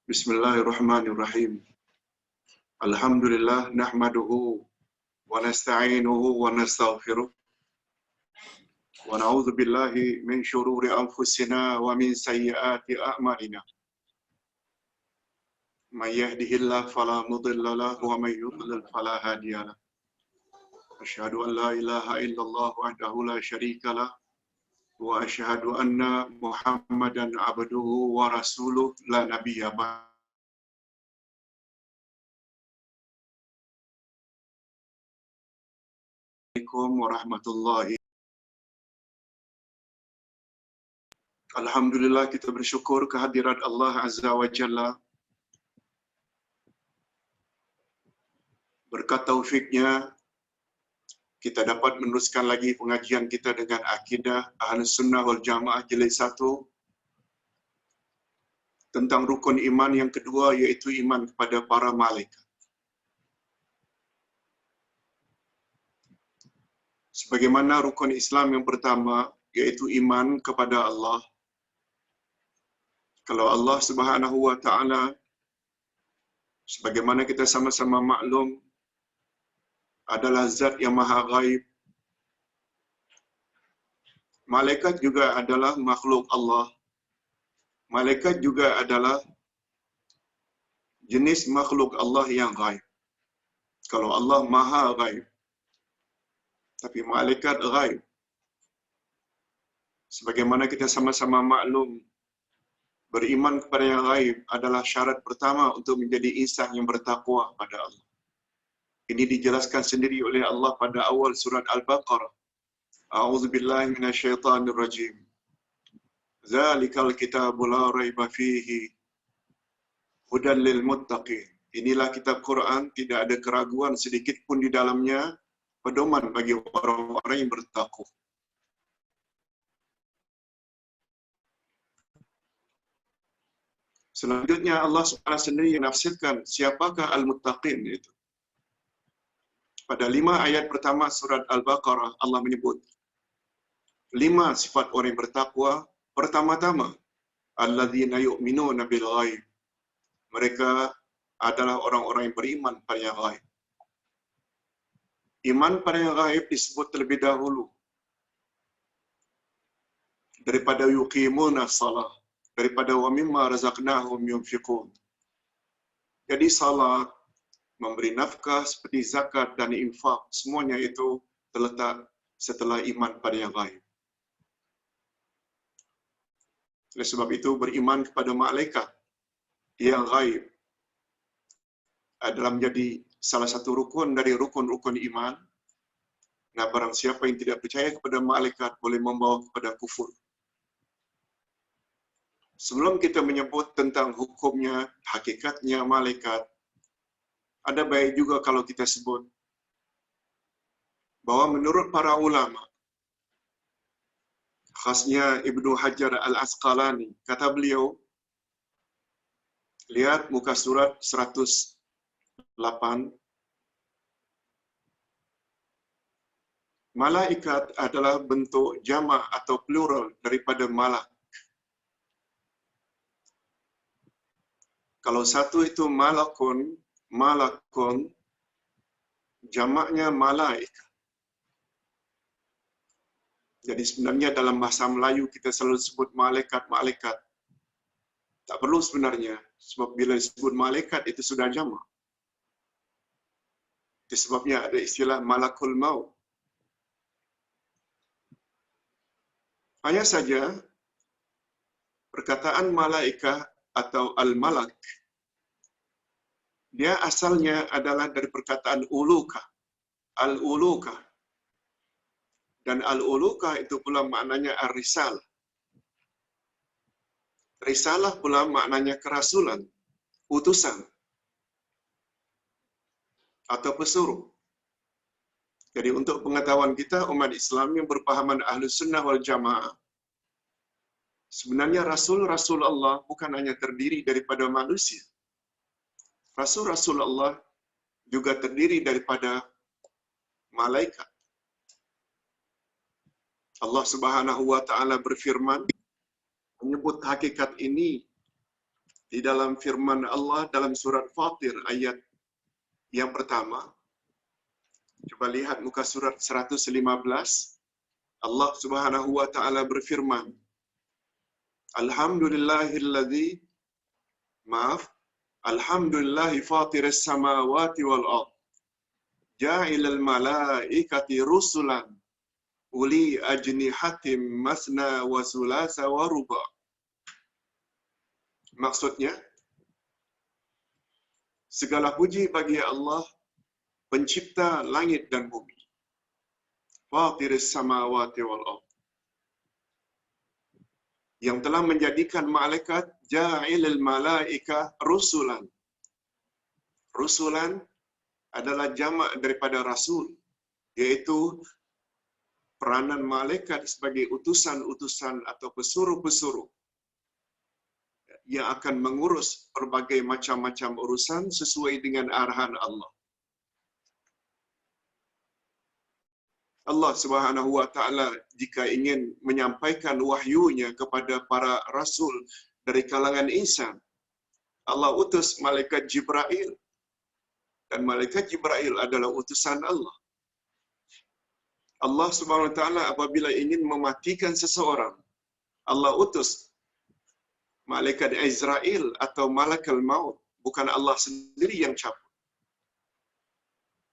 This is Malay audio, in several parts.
Bismillahirrahmanirrahim. Alhamdulillah nahmaduhu wa nasta'inuhu wa nastaghfiruh wa na'udzu billahi min shururi anfusina wa min sayyiati a'malina. May yahdihillahu fala mudilla lahu wa may yudlil fala hadiya lahu. Asyhadu an la ilaha illallah wahdahu la syarika lah wa asyhadu anna Muhammadan abduhu wa rasuluh la nabiyya ba'da. Assalamualaikum warahmatullahi. Alhamdulillah kita bersyukur kehadirat Allah Azza wa Jalla. Berkat taufiknya kita dapat meneruskan lagi pengajian kita dengan akidah Ahlus Sunnah wal Jamaah jilid 1 tentang rukun iman yang kedua, yaitu iman kepada para malaikat. Sebagaimana rukun Islam yang pertama, yaitu iman kepada Allah. Kalau Allah Subhanahu wa Ta'ala, sebagaimana kita sama-sama maklum, adalah zat yang maha ghaib. Malaikat juga adalah makhluk Allah. Malaikat juga adalah jenis makhluk Allah yang ghaib. Kalau Allah maha ghaib, tapi malaikat ghaib. Sebagaimana kita sama-sama maklum, beriman kepada yang ghaib adalah syarat pertama untuk menjadi insan yang bertakwa pada Allah. Ini dijelaskan sendiri oleh Allah pada awal surat Al-Baqarah. A'udzubillahi minasyaitonirrajim. Zalikal kitabu la raiba fihi hudan lil muttaqin. Inilah kitab Quran, tidak ada keraguan sedikit pun di dalamnya, pedoman bagi orang-orang yang bertakwa. Selanjutnya Allah SWT sendiri menafsirkan siapakah al-muttaqin itu. Pada 5 ayat pertama surat Al-Baqarah, Allah menyebut 5 sifat orang yang bertakwa. Pertama-tama, alladzina yu'minuna bil ghaib. Mereka adalah orang-orang yang beriman pada yang ghaib. Iman pada yang ghaib disebut terlebih dahulu daripada yuqimuna shalah, daripada wa mimma razaqnahum yunfiqun. Jadi salat, memberi nafkah seperti zakat dan infak, semuanya itu terletak setelah iman pada yang ghaib. Oleh sebab itu, beriman kepada malaikat yang ghaib adalah menjadi salah satu rukun dari rukun-rukun iman. Nah, barang siapa yang tidak percaya kepada malaikat boleh membawa kepada kufur. Sebelum kita menyebut tentang hukumnya, hakikatnya malaikat, ada baik juga kalau kita sebut bahwa menurut para ulama, khasnya Ibnu Hajar Al-Asqalani, kata beliau, lihat muka surat 108, malaikat adalah bentuk jamak atau plural daripada malak. Kalau satu itu malakun, jamaknya malaikat. Jadi sebenarnya dalam bahasa Melayu kita selalu sebut malaikat. Tak perlu sebenarnya, sebab bila disebut malaikat itu sudah jamak. Itu sebabnya ada istilah malakul maut. Hanya saja perkataan malaikat atau al-malak, dia asalnya adalah dari perkataan uluka, al-uluka. Dan al-uluka itu pula maknanya ar-risalah. Risalah pula maknanya kerasulan, utusan, atau pesuruh. Jadi untuk pengetahuan kita, umat Islam yang berpahaman Ahlus Sunnah wal Jamaah, sebenarnya Rasul-Rasul Allah bukan hanya terdiri daripada manusia. Rasul-Rasul Allah juga terdiri daripada malaikat. Allah Subhanahu wa Ta'ala berfirman, menyebut hakikat ini Di dalam firman Allah dalam surat Fatir ayat yang pertama, coba lihat muka surat 115, Allah Subhanahu wa taala berfirman, Alhamdulillahilladzi Alhamdulillahi fatiris samawati wal ard ja'ilal malaikati rusulan uli ajnihatim masna wa sulasa wa ruba. Maksudnya, segala puji bagi Allah, pencipta langit dan bumi. Fatiris samawati wal ard, yang telah menjadikan malaikat, ja'ilal malaika rusulan. Rusulan adalah jamak daripada rasul, yaitu peranan malaikat sebagai utusan-utusan atau pesuruh-pesuruh yang akan mengurus berbagai macam-macam urusan sesuai dengan arahan Allah. Allah Subhanahu wa taala jika ingin menyampaikan wahyunya kepada para rasul dari kalangan insan, Allah utus malaikat Jibril. Dan malaikat Jibril adalah utusan Allah. Allah Subhanahu wa taala apabila ingin mematikan seseorang, Allah utus malaikat Israel atau malakal maut, bukan Allah sendiri yang cabut.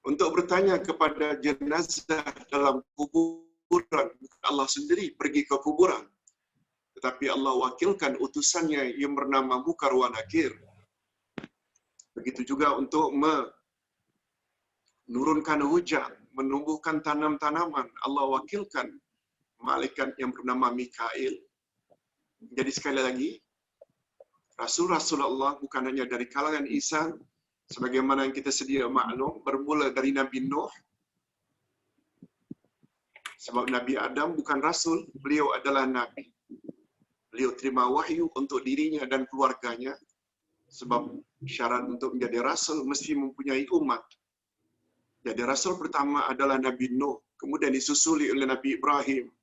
Untuk bertanya kepada jenazah dalam kuburan, bukan Allah sendiri pergi ke kuburan, tetapi Allah wakilkan utusannya yang bernama Munkar wa Nakir. Begitu juga untuk menurunkan hujan, menumbuhkan tanam-tanaman, Allah wakilkan malaikat yang bernama Mikail. Jadi sekali lagi, Rasul-Rasul Allah bukan hanya dari kalangan insan, sebagaimana yang kita sedia maklum, bermula dari Nabi Nuh. Sebab Nabi Adam bukan Rasul, beliau adalah Nabi. Beliau terima wahyu untuk dirinya dan keluarganya, sebab syarat untuk menjadi Rasul mesti mempunyai umat. Jadi Rasul pertama adalah Nabi Nuh, kemudian disusuli oleh Nabi Ibrahim,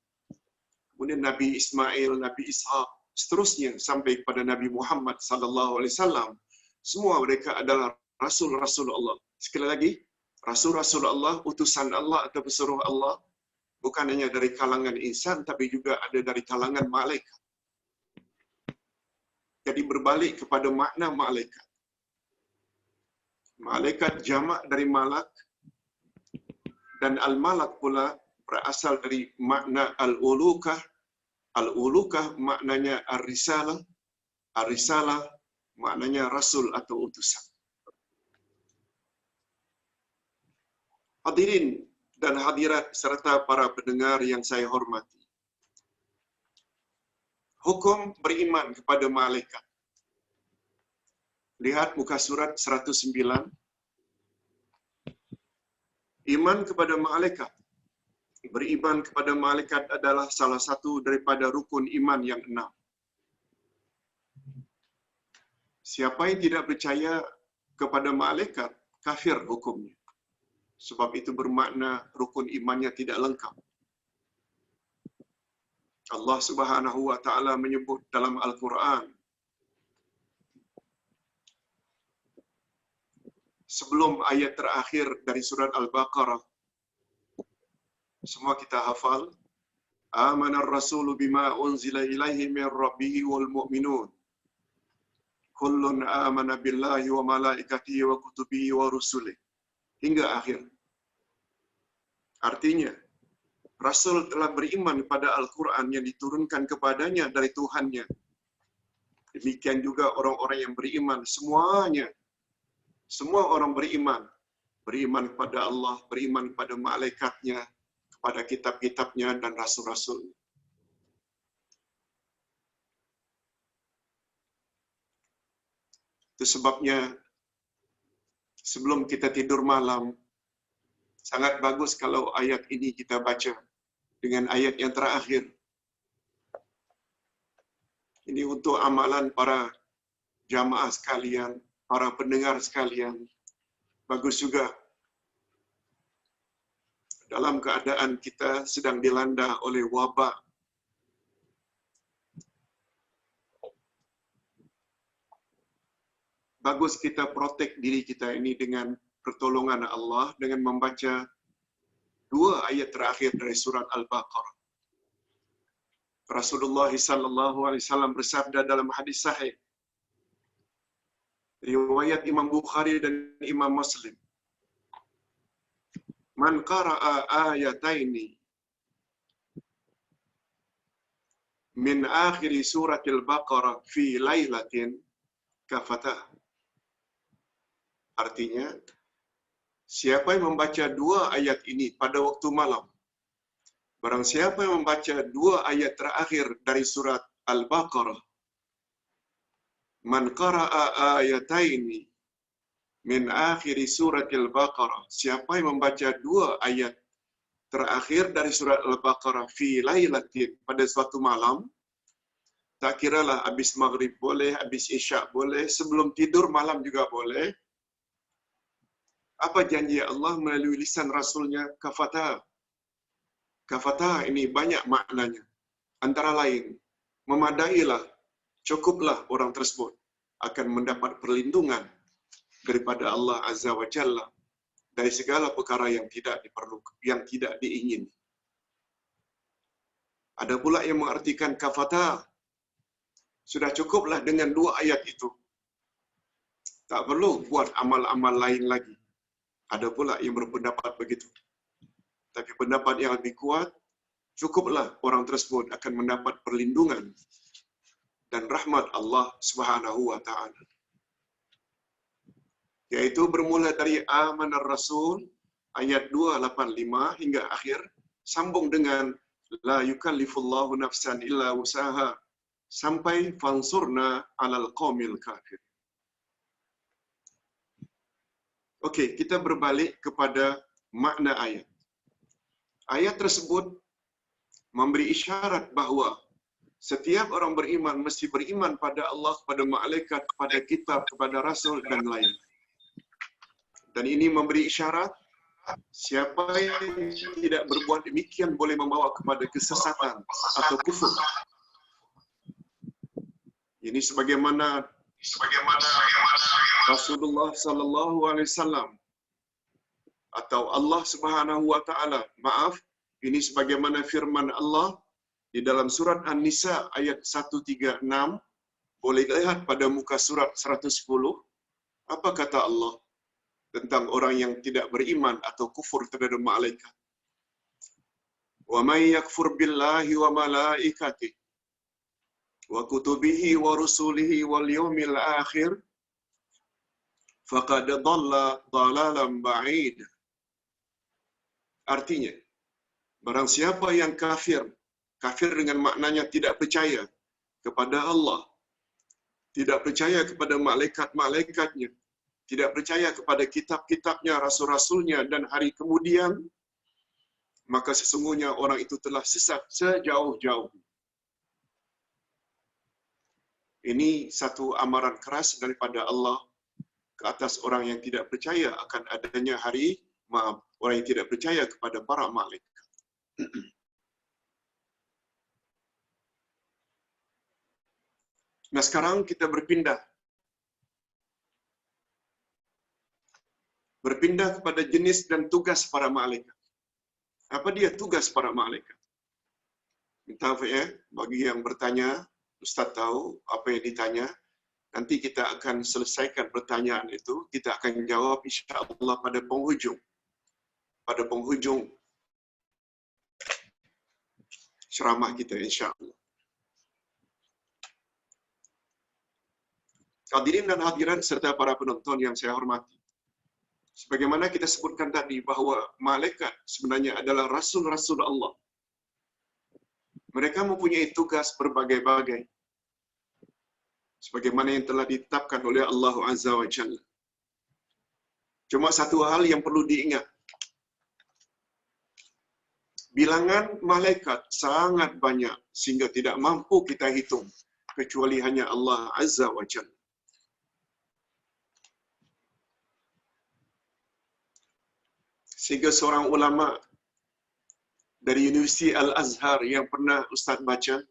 kemudian Nabi Ismail, Nabi Ishaq, seterusnya sampai kepada Nabi Muhammad sallallahu alaihi wasallam. Semua mereka adalah Rasul-Rasul Allah. Sekali lagi, Rasul-Rasul Allah, utusan Allah atau pesuruh Allah, bukan hanya dari kalangan insan, tapi juga ada dari kalangan malaikat. Jadi berbalik kepada makna malaikat. Malaikat jamak dari malak, dan al-malak pula berasal dari makna al-ulukah. Al-ulukah maknanya ar-risalah. Ar-risalah maknanya rasul atau utusan. Hadirin dan hadirat serta para pendengar yang saya hormati. Hukum beriman kepada malaikat. Lihat muka surat 109. Iman kepada malaikat. Beriman kepada malaikat adalah salah satu daripada rukun iman yang 6. Siapa yang tidak percaya kepada malaikat, kafir hukumnya. Sebab itu bermakna rukun imannya tidak lengkap. Allah Subhanahu wa taala menyebut dalam Al-Quran, sebelum ayat terakhir dari surat Al-Baqarah, semua kita hafal, Amanar Rasulu bima unzila ilaihi min rabbihi wal mu'minun. Kullun amana billahi wa malaikatihi wa kutubihi wa rusulih. Hingga akhir. Artinya, Rasul telah beriman pada Al-Quran yang diturunkan kepadanya dari Tuhannya. Demikian juga orang-orang yang beriman, semuanya. Semua orang beriman. Beriman kepada Allah, beriman kepada malaikatnya, kepada kitab-kitabnya dan rasul-rasul. Itu sebabnya sebelum kita tidur malam, sangat bagus kalau ayat ini kita baca dengan ayat yang terakhir. Ini untuk amalan para jamaah sekalian, para pendengar sekalian. Bagus juga dalam keadaan kita sedang dilanda oleh wabak. bagus kita protect diri kita ini dengan pertolongan Allah dengan membaca 2 ayat terakhir dari surat Al-Baqarah. Rasulullah sallallahu alaihi wasallam bersabda dalam hadis sahih riwayat Imam Bukhari dan Imam Muslim, "Man qara'a ayataini min akhir suratil Baqarah fi lailatin kafatah." Artinya, siapa yang membaca 2 ayat ini pada waktu malam, barang siapa yang membaca 2 ayat terakhir dari surat Al-Baqarah, man qara'a ayataini min akhir suratil Baqarah, siapa yang membaca 2 ayat terakhir dari surat Al-Baqarah fi lailatin, pada suatu malam, tak kiralah habis maghrib boleh, habis isyak boleh, sebelum tidur malam juga boleh. Apa janji Allah melalui lisan Rasulnya? Kafata. Kafata ini banyak maknanya. Antara lain, memadailah, cukuplah orang tersebut akan mendapat perlindungan daripada Allah Azza wa Jalla dari segala perkara yang tidak diperlukan, yang tidak diingini. Ada pula yang mengartikan kafata, sudah cukuplah dengan 2 ayat itu. Tak perlu buat amal-amal lain lagi. Ada pula yang berpendapat begitu. Tapi pendapat yang lebih kuat, cukuplah orang tersebut akan mendapat perlindungan dan rahmat Allah Subhanahu wa taala. Yaitu bermula dari Amanar Rasul ayat 285 hingga akhir, sambung dengan la yukallifullahu nafsan illa wusaha sampai fansurna 'alal qaumil kafir. Okey, kita berbalik kepada makna ayat. Ayat tersebut memberi isyarat bahawa setiap orang beriman mesti beriman pada Allah, kepada malaikat, kepada kitab, kepada rasul dan lain. Dan ini memberi isyarat siapa yang tidak berbuat demikian boleh membawa kepada kesesatan atau kufur. Ini sebagaimana Rasulullah sallallahu alaihi wasallam atau Allah Subhanahu wa taala, maaf, ini sebagaimana firman Allah di dalam surat An-Nisa ayat 136, boleh lihat pada muka surat 110, apa kata Allah tentang orang yang tidak beriman atau kufur terhadap malaikat. Wa may yakfur billahi wa malaikatihi wa kutubihi wa rusulihi wal yawmil akhir faqad dhalla dhalalan ba'id. Artinya, barang siapa yang kafir, kafir dengan maknanya tidak percaya kepada Allah, tidak percaya kepada malaikat-malaikatnya, tidak percaya kepada kitab-kitabnya, rasul-rasulnya dan hari kemudian, maka sesungguhnya orang itu telah sesat sejauh-jauh. Ini satu amaran keras daripada Allah ke atas orang yang tidak percaya akan adanya orang yang tidak percaya kepada para malaikat. Nah, sekarang kita berpindah kepada jenis dan tugas para malaikat. Apa dia tugas para malaikat? Minta maaf ya, bagi yang bertanya, Ustaz tahu apa yang ditanya. Nanti kita akan selesaikan pertanyaan itu, kita akan jawab insya-Allah pada penghujung. Pada penghujung ceramah kita insya-Allah. Hadirin dan hadirat serta para penonton yang saya hormati. Sebagaimana kita sebutkan tadi bahawa malaikat sebenarnya adalah rasul-rasul Allah. Mereka mempunyai tugas berbagai-bagai. Sebagaimana yang telah ditetapkan oleh Allah Azza wa Jalla. Cuma satu hal yang perlu diingat. Bilangan malaikat sangat banyak sehingga tidak mampu kita hitung. Kecuali hanya Allah Azza wa Jalla. Sehingga seorang ulama dari Universiti Al-Azhar yang pernah Ustaz baca,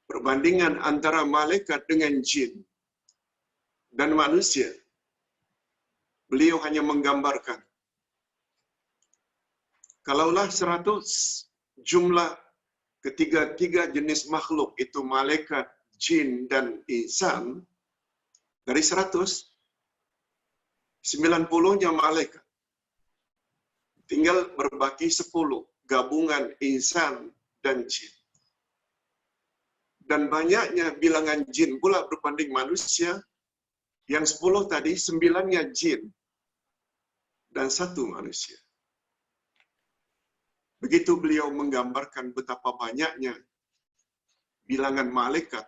perbandingan antara malaikat dengan jin dan manusia. Beliau hanya menggambarkan. Kalaulah 100 jumlah ketiga-tiga jenis makhluk itu malaikat, jin dan insan, dari 100, 90-nya malaikat. Tinggal berbagi 10, gabungan insan dan jin. Dan banyaknya bilangan jin pula berbanding manusia. Yang 10 tadi, 9-nya jin dan 1 manusia. Begitu beliau menggambarkan betapa banyaknya bilangan malaikat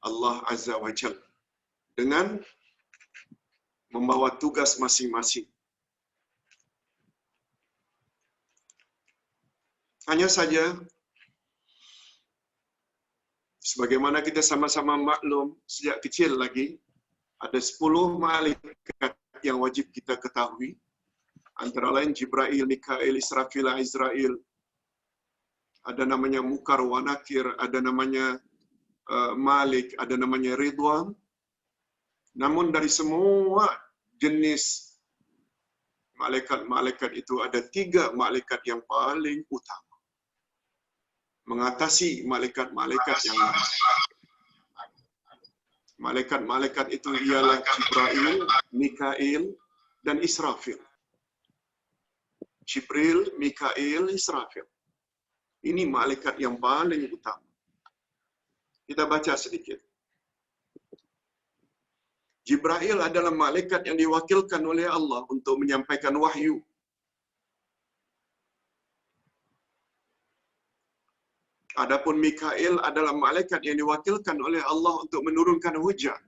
Allah Azza wa Jalla dengan membawa tugas masing-masing. Hanya saja, sebagaimana kita sama-sama maklum sejak kecil lagi, ada 10 malaikat yang wajib kita ketahui. Antara lain Jibril, Mikail, Israfil, Azrail. Ada namanya Mukar wa Nakir, ada namanya Malik, ada namanya Ridwan. Namun dari semua jenis malaikat-malaikat itu ada 3 malaikat yang paling utama, mengatasi malaikat-malaikat yang lain. Malaikat-malaikat itu ialah Jibril, Mikail, dan Israfil. Jibril, Mikail, Israfil. Ini malaikat yang paling utama. Kita baca sedikit. Jibril adalah malaikat yang diwakilkan oleh Allah untuk menyampaikan wahyu. Adapun Mikail adalah malaikat yang diwakilkan oleh Allah untuk menurunkan hujan.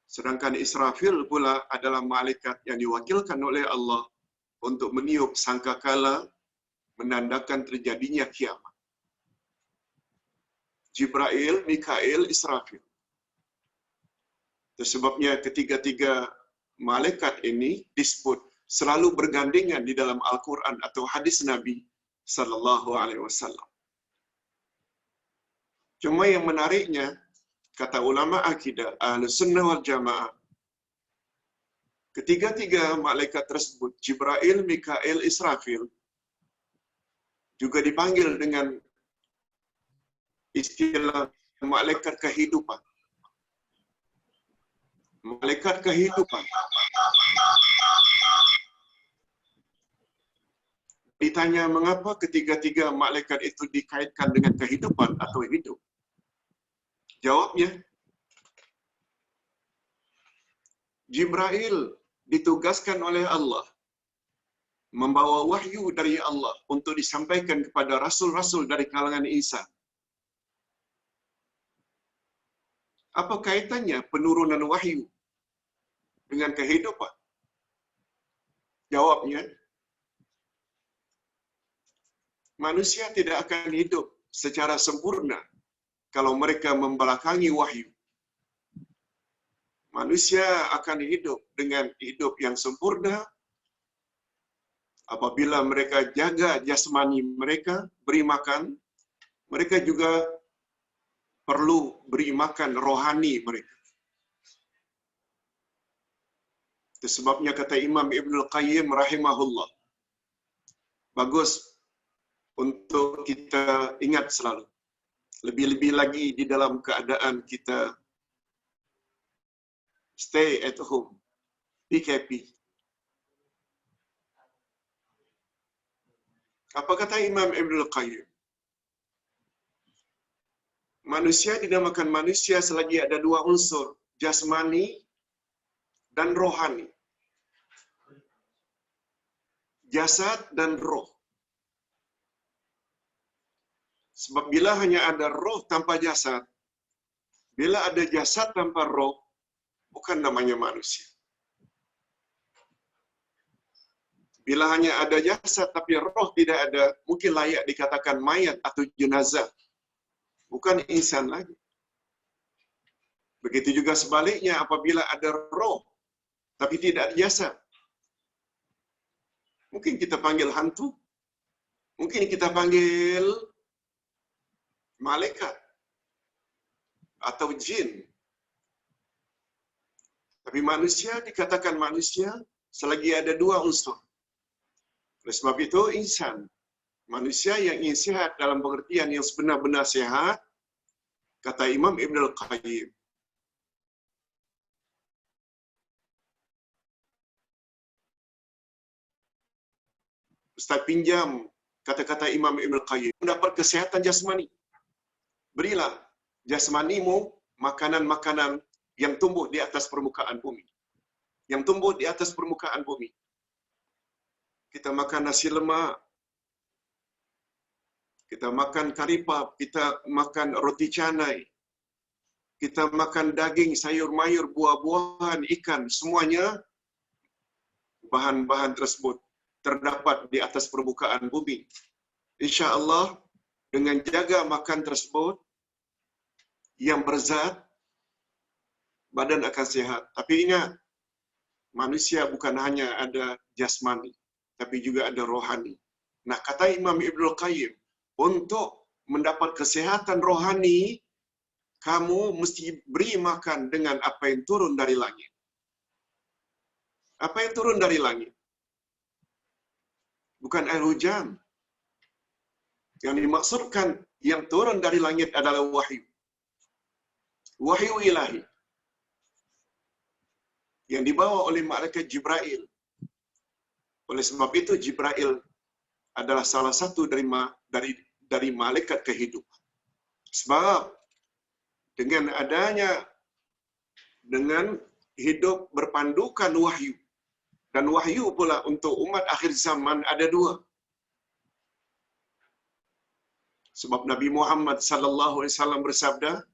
Sedangkan Israfil pula adalah malaikat yang diwakilkan oleh Allah untuk meniup sangkakala menandakan terjadinya kiamat. Jibril, Mikail, Israfil. Sebabnya ketiga-tiga malaikat ini disebut selalu bergandengan di dalam Al-Quran atau hadis Nabi sallallahu alaihi wasallam. Cuma yang menariknya, kata ulama akidah Ahlus Sunnah wal Jamaah, ketiga-tiga malaikat tersebut, Jibril, Mikail, Israfil, juga dipanggil dengan istilah malaikat kehidupan. Malaikat kehidupan. Ditanya mengapa ketiga-tiga malaikat itu dikaitkan dengan kehidupan atau hidup. Jawabnya, Jibril ditugaskan oleh Allah membawa wahyu dari Allah untuk disampaikan kepada rasul-rasul dari kalangan insan. Apa kaitannya penurunan wahyu dengan kehidupan? Jawabnya, manusia tidak akan hidup secara sempurna kalau mereka membelakangi wahyu. Manusia akan hidup dengan hidup yang sempurna apabila mereka jaga jasmani mereka, beri makan. Mereka juga perlu beri makan rohani mereka. Itu sebabnya kata Imam Ibnul Qayyim rahimahullah, bagus untuk kita ingat selalu. Lebih-lebih lagi di dalam keadaan kita stay at home, PKP. Apa kata Imam Ibnul Qayyim? Manusia dinamakan manusia selagi ada 2 unsur, jasmani dan rohani. Jasad dan roh. Sebab bila hanya ada roh tanpa jasad, bila ada jasad tanpa roh, bukan namanya manusia. Bila hanya ada jasad tapi roh tidak ada, mungkin layak dikatakan mayat atau jenazah. Bukan insan lagi. Begitu juga sebaliknya apabila ada roh tapi tidak ada jasad. Mungkin kita panggil hantu. Mungkin kita panggil malaikat atau jin. Tapi manusia dikatakan manusia selagi ada dua unsur. Oleh sebab itu, insan, manusia yang ingin sehat dalam pengertian yang sebenar-benar sehat, kata Imam Ibn Al-Qayyim, Ustaz pinjam kata-kata Imam Ibn Al-Qayyim, mendapat kesehatan jasmani. Berilah jasmanimu makanan-makanan yang tumbuh di atas permukaan bumi. Yang tumbuh di atas permukaan bumi. Kita makan nasi lemak, kita makan kari pap, kita makan roti canai, kita makan daging, sayur mayur, buah-buahan, ikan, semuanya bahan-bahan tersebut terdapat di atas permukaan bumi. Insya Allah, dengan jaga makan tersebut yang berzat, badan akan sehat. Tapi ingat, manusia bukan hanya ada jasmani, tapi juga ada rohani. Nah, kata Imam Ibnul Qayyim, untuk mendapat kesehatan rohani, kamu mesti beri makan dengan apa yang turun dari langit. Apa yang turun dari langit? Bukan air hujan. Yang dimaksudkan yang turun dari langit adalah wahyu. Wahyu ilahi. Yang dibawa oleh malaikat Jibril. Oleh sebab itu Jibril adalah salah satu dari malaikat kehidupan. Sebab dengan hidup berpandukan wahyu, dan wahyu pula untuk umat akhir zaman ada dua. Sebab Nabi Muhammad sallallahu alaihi wasallam bersabda,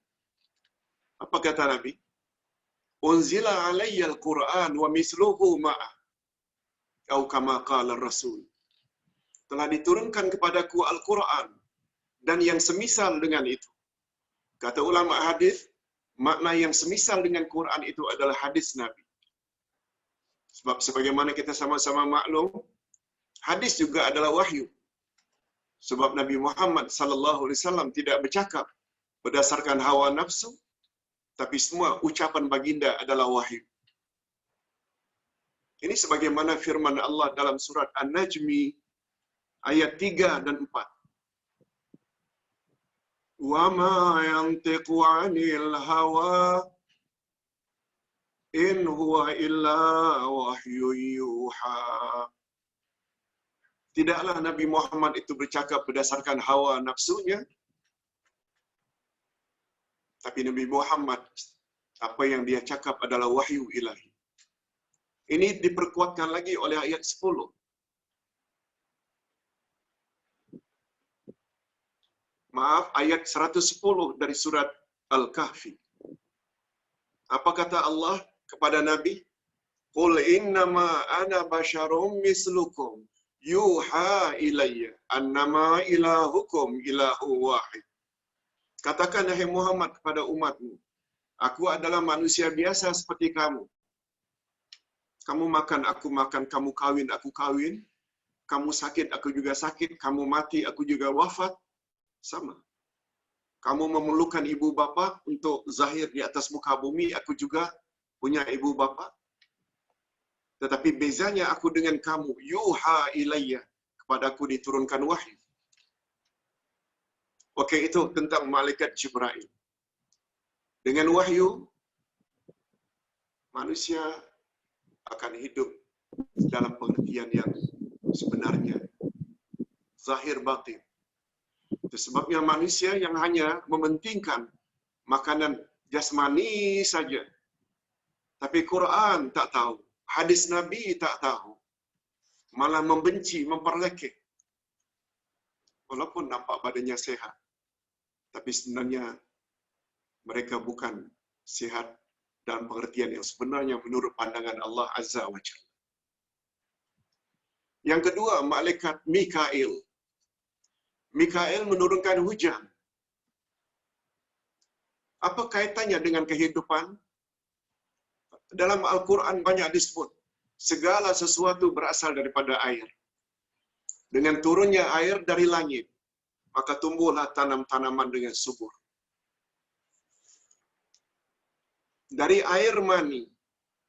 apa kata Nabi? Unzila alayya al-Quran wa misluhu ma'ah. Atau kama qala Rasul. Telah diturunkan kepadaku Al-Quran dan yang semisal dengan itu. Kata ulama hadis, makna yang semisal dengan Quran itu adalah hadis Nabi. Sebab sebagaimana kita sama-sama maklum, hadis juga adalah wahyu. Sebab Nabi Muhammad sallallahu alaihi wasallam tidak bercakap berdasarkan hawa nafsu, tapi semua ucapan baginda adalah wahyu. Ini sebagaimana firman Allah dalam surat An-Najmi ayat 3 dan 4. Wa ma yantiqu 'anil hawa in huwa illa wahyu yuha. Tidaklah Nabi Muhammad itu bercakap berdasarkan hawa nafsunya, tapi Nabi Muhammad, apa yang dia cakap adalah wahyu ilahi. Ini diperkuatkan lagi oleh ayat 10. Maaf, ayat 110 dari surat Al-Kahfi. Apa kata Allah kepada Nabi? Qul innama ana basyarum mislukum yuha ilayya annama ilahukum ilahu wahid. Katakan hai Muhammad kepada umatmu, aku adalah manusia biasa seperti kamu. Kamu makan, aku makan, kamu kawin, aku kawin, kamu sakit, aku juga sakit, kamu mati, aku juga wafat, sama. Kamu memerlukan ibu bapa untuk zahir di atas muka bumi, aku juga punya ibu bapa. Tetapi bezanya aku dengan kamu, yuha ilayya, kepadaku diturunkan wahyu. Okey, itu tentang malaikat Jibril. Dengan wahyu, manusia akan hidup dalam pengertian yang sebenarnya, zahir batin. Itu sebabnya manusia yang hanya mementingkan makanan jasmani saja, tapi Quran tak tahu, hadis Nabi tak tahu, malah membenci, memperlekeh. Walaupun nampak badannya sehat, tapi sebenarnya mereka bukan sehat dalam pengertian yang sebenarnya menurut pandangan Allah Azza wa Jalla. Yang kedua, malaikat Mikail. Mikail menurunkan hujan. Apa kaitannya dengan kehidupan? Dalam Al-Quran banyak disebut, segala sesuatu berasal daripada air. Dengan turunnya air dari langit, maka tumbuhlah tanam-tanaman dengan subur. Dari air mani,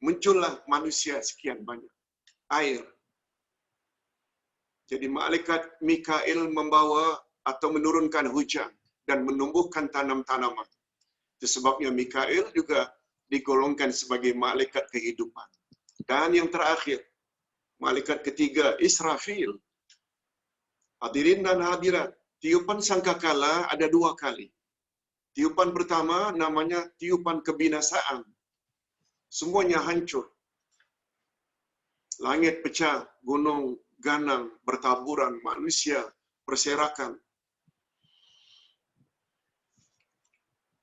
muncullah manusia sekian banyak. Air. Jadi malaikat Mikail membawa atau menurunkan hujan dan menumbuhkan tanam-tanaman. Itu sebabnya Mikail juga digolongkan sebagai malaikat kehidupan. Dan yang terakhir, malaikat ketiga Israfil. Hadirin dan hadirat, tiupan sangkakala ada 2 kali. Tiupan pertama namanya tiupan kebinasaan. Semuanya hancur. Langit pecah, gunung ganang bertaburan, manusia berserakan.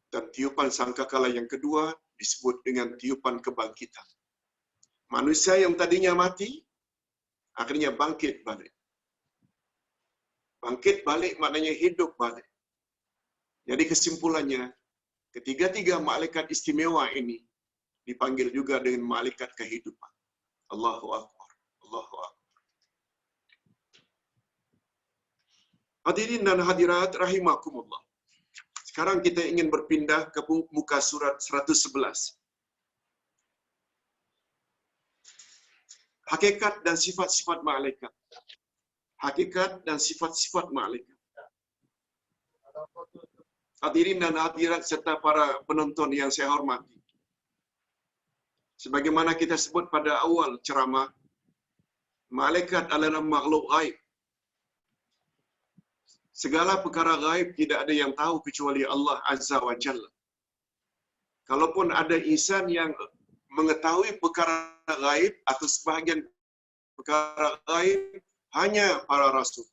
Dan tiupan sangkakala yang kedua disebut dengan tiupan kebangkitan. Manusia yang tadinya mati, akhirnya bangkit balik. Bangkit balik maknanya hidup balik. Jadi kesimpulannya, ketiga-tiga malaikat istimewa ini dipanggil juga dengan malaikat kehidupan. Allahu Akbar. Allahu Akbar. Hadirin dan hadirat rahimakumullah. Sekarang kita ingin berpindah ke muka surat 111. Hakikat dan sifat-sifat malaikat. Hakikat dan sifat-sifat malaikat. Hadirin dan hadirat serta para penonton yang saya hormati. Sebagaimana kita sebut pada awal ceramah, malaikat adalah makhluk gaib. Segala perkara gaib tidak ada yang tahu kecuali Allah Azza wa Jalla. Kalaupun ada insan yang mengetahui perkara gaib atau sebahagian perkara gaib, hanya para rasul.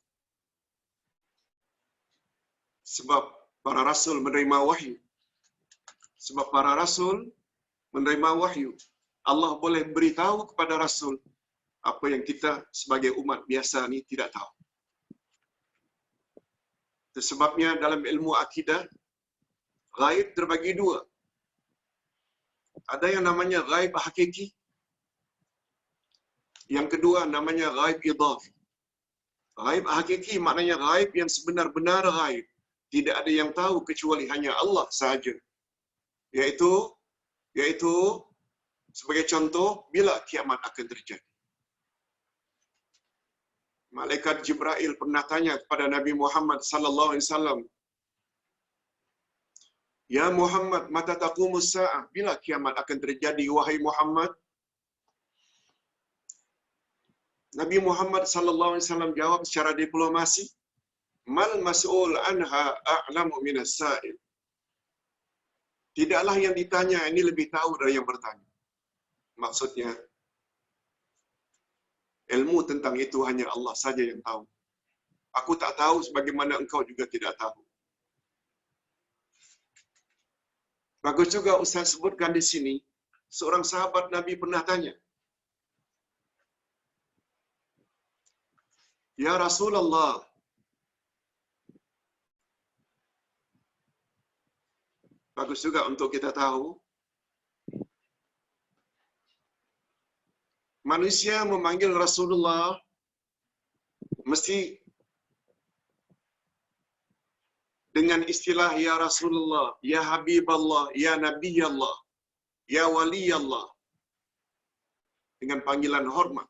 Sebab para rasul menerima wahyu. Sebab para rasul menerima wahyu. Allah boleh beritahu kepada rasul apa yang kita sebagai umat biasa ni tidak tahu. Itu sebabnya dalam ilmu akidah, gaib terbagi 2. Ada yang namanya gaib hakiki. Yang kedua namanya gaib idhafi. Gaib hakiki maknanya gaib yang sebenar-benar gaib. Tidak ada yang tahu kecuali hanya Allah sahaja. Yaitu sebagai contoh, bila kiamat akan terjadi. Malaikat Jibril pernah tanya kepada Nabi Muhammad sallallahu alaihi wasallam, "Ya Muhammad, mata taqumus saah?" Bila kiamat akan terjadi wahai Muhammad? Nabi Muhammad sallallahu alaihi wasallam jawab secara diplomasi, "Mal mas'ul anha a'lamu minas sa'il." Tidaklah yang ditanya ini lebih tahu dari yang bertanya. Maksudnya, ilmu tentang itu hanya Allah saja yang tahu. Aku tak tahu sebagaimana engkau juga tidak tahu. Bagus juga Ustaz sebutkan di sini, seorang sahabat Nabi pernah tanya, "Ya Rasulullah, bagus juga untuk kita tahu, manusia memanggil Rasulullah mesti dengan istilah ya Rasulullah, ya Habiballah, ya Nabi Allah, ya Wali Allah, dengan panggilan hormat.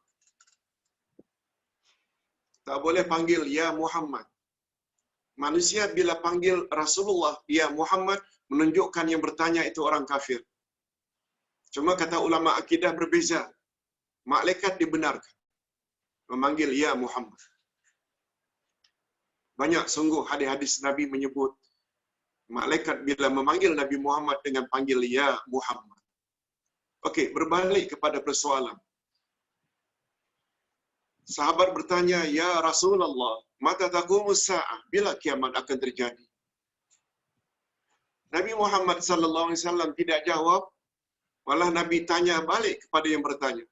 Tak boleh panggil ya Muhammad. Manusia bila panggil Rasulullah ya Muhammad, menunjukkan yang bertanya itu orang kafir. Cuma kata ulama akidah berbeza. Malaikat dibenarkan memanggil ya Muhammad. Banyak sungguh hadis-hadis Nabi menyebut malaikat bila memanggil Nabi Muhammad dengan panggil ya Muhammad. Okey, berbalik kepada persoalan. Sahabat bertanya, "Ya Rasulullah, mata taqumus saah?" Bila kiamat akan terjadi? Nabi Muhammad sallallahu alaihi wasallam tidak jawab, malah Nabi tanya balik kepada yang bertanya,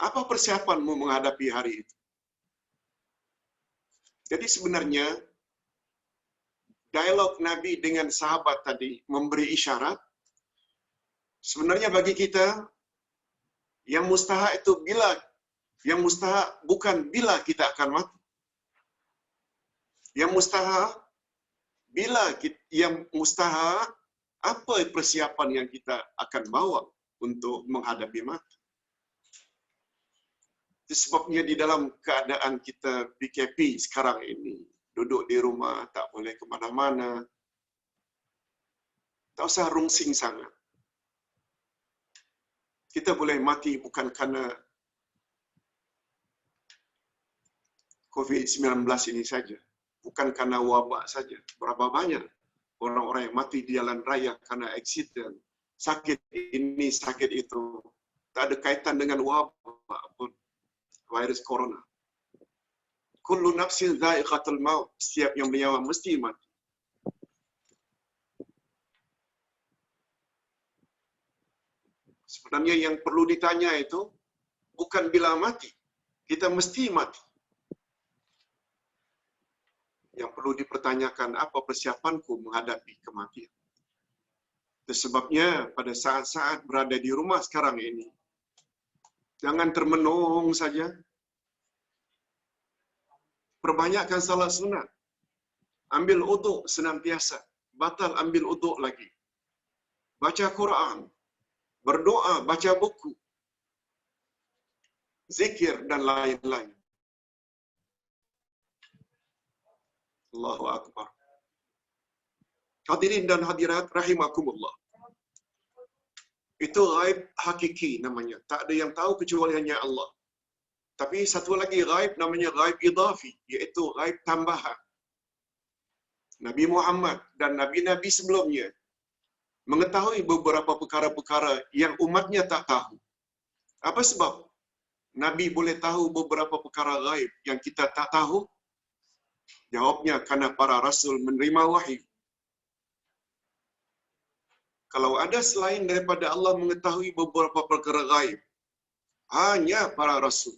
"Apa persiapanmu menghadapi hari itu?" Jadi sebenarnya dialog Nabi dengan sahabat tadi memberi isyarat, sebenarnya bagi kita yang mustahak itu bila, yang mustahak bukan bila kita akan mati. Yang mustahak bila kita, yang mustahak apa persiapan yang kita akan bawa untuk menghadapi mati. Itu sebabnya di dalam keadaan kita PKP sekarang ini, duduk di rumah, tak boleh ke mana-mana, tak usah rungsing sangat. Kita boleh mati bukan kerana COVID-19 ini saja. Bukan kerana wabak saja. Berapa banyak orang-orang yang mati di jalan raya kerana aksiden. Sakit ini, sakit itu. Tak ada kaitan dengan wabak pun. Virus corona. Kullu nafsin dha'iqatul maut. Setiap yang bernyawa mesti mati. Sebenarnya yang perlu ditanya itu bukan bila mati. Kita mesti mati. Yang perlu dipertanyakan, apa persiapanku menghadapi kematian. Itu sebabnya pada saat-saat berada di rumah sekarang ini, jangan termenung saja. Perbanyakkan salat sunat. Ambil uduk senantiasa. Batal ambil uduk lagi. Baca Quran. Berdoa, baca buku. Zikir dan lain-lain. Allahu Akbar. Hadirin dan hadirat rahimakumullah. Itu ghaib hakiki namanya. Tak ada yang tahu kecuali hanya Allah. Tapi satu lagi ghaib namanya ghaib idafi, iaitu ghaib tambahan. Nabi Muhammad dan nabi-nabi sebelumnya mengetahui beberapa perkara-perkara yang umatnya tak tahu. Apa sebab Nabi boleh tahu beberapa perkara ghaib yang kita tak tahu? Jawabnya kerana para rasul menerima wahyu. Kalau ada selain daripada Allah mengetahui beberapa perkara ghaib, hanya para rasul.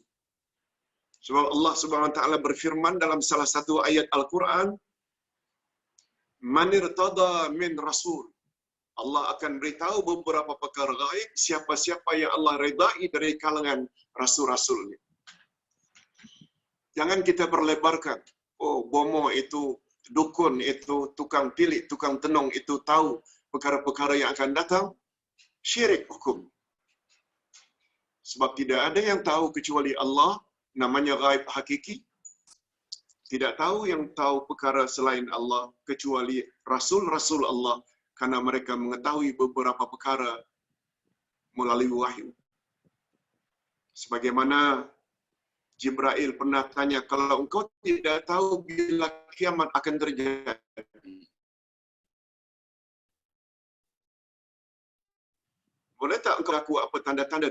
Sebab Allah Subhanahu wa taala berfirman dalam salah satu ayat Al-Quran, "Man irtada min rasul." Allah akan beritahu beberapa perkara ghaib siapa-siapa yang Allah redai dari kalangan rasul-rasulnya. Jangan kita perlebarkan. Oh, bomo itu, dukun itu, tukang tilik, tukang tenung itu tahu perkara-perkara yang akan datang. Syirik hukum. Sebab tidak ada yang tahu kecuali Allah, namanya ghaib hakiki. Tidak tahu yang tahu perkara selain Allah kecuali rasul-rasul Allah, karena mereka mengetahui beberapa perkara melalui wahyu. Sebagaimana Jibril pernah tanya, kalau engkau tidak tahu bila kiamat akan terjadi, boleh tak engkau aku apa tanda-tanda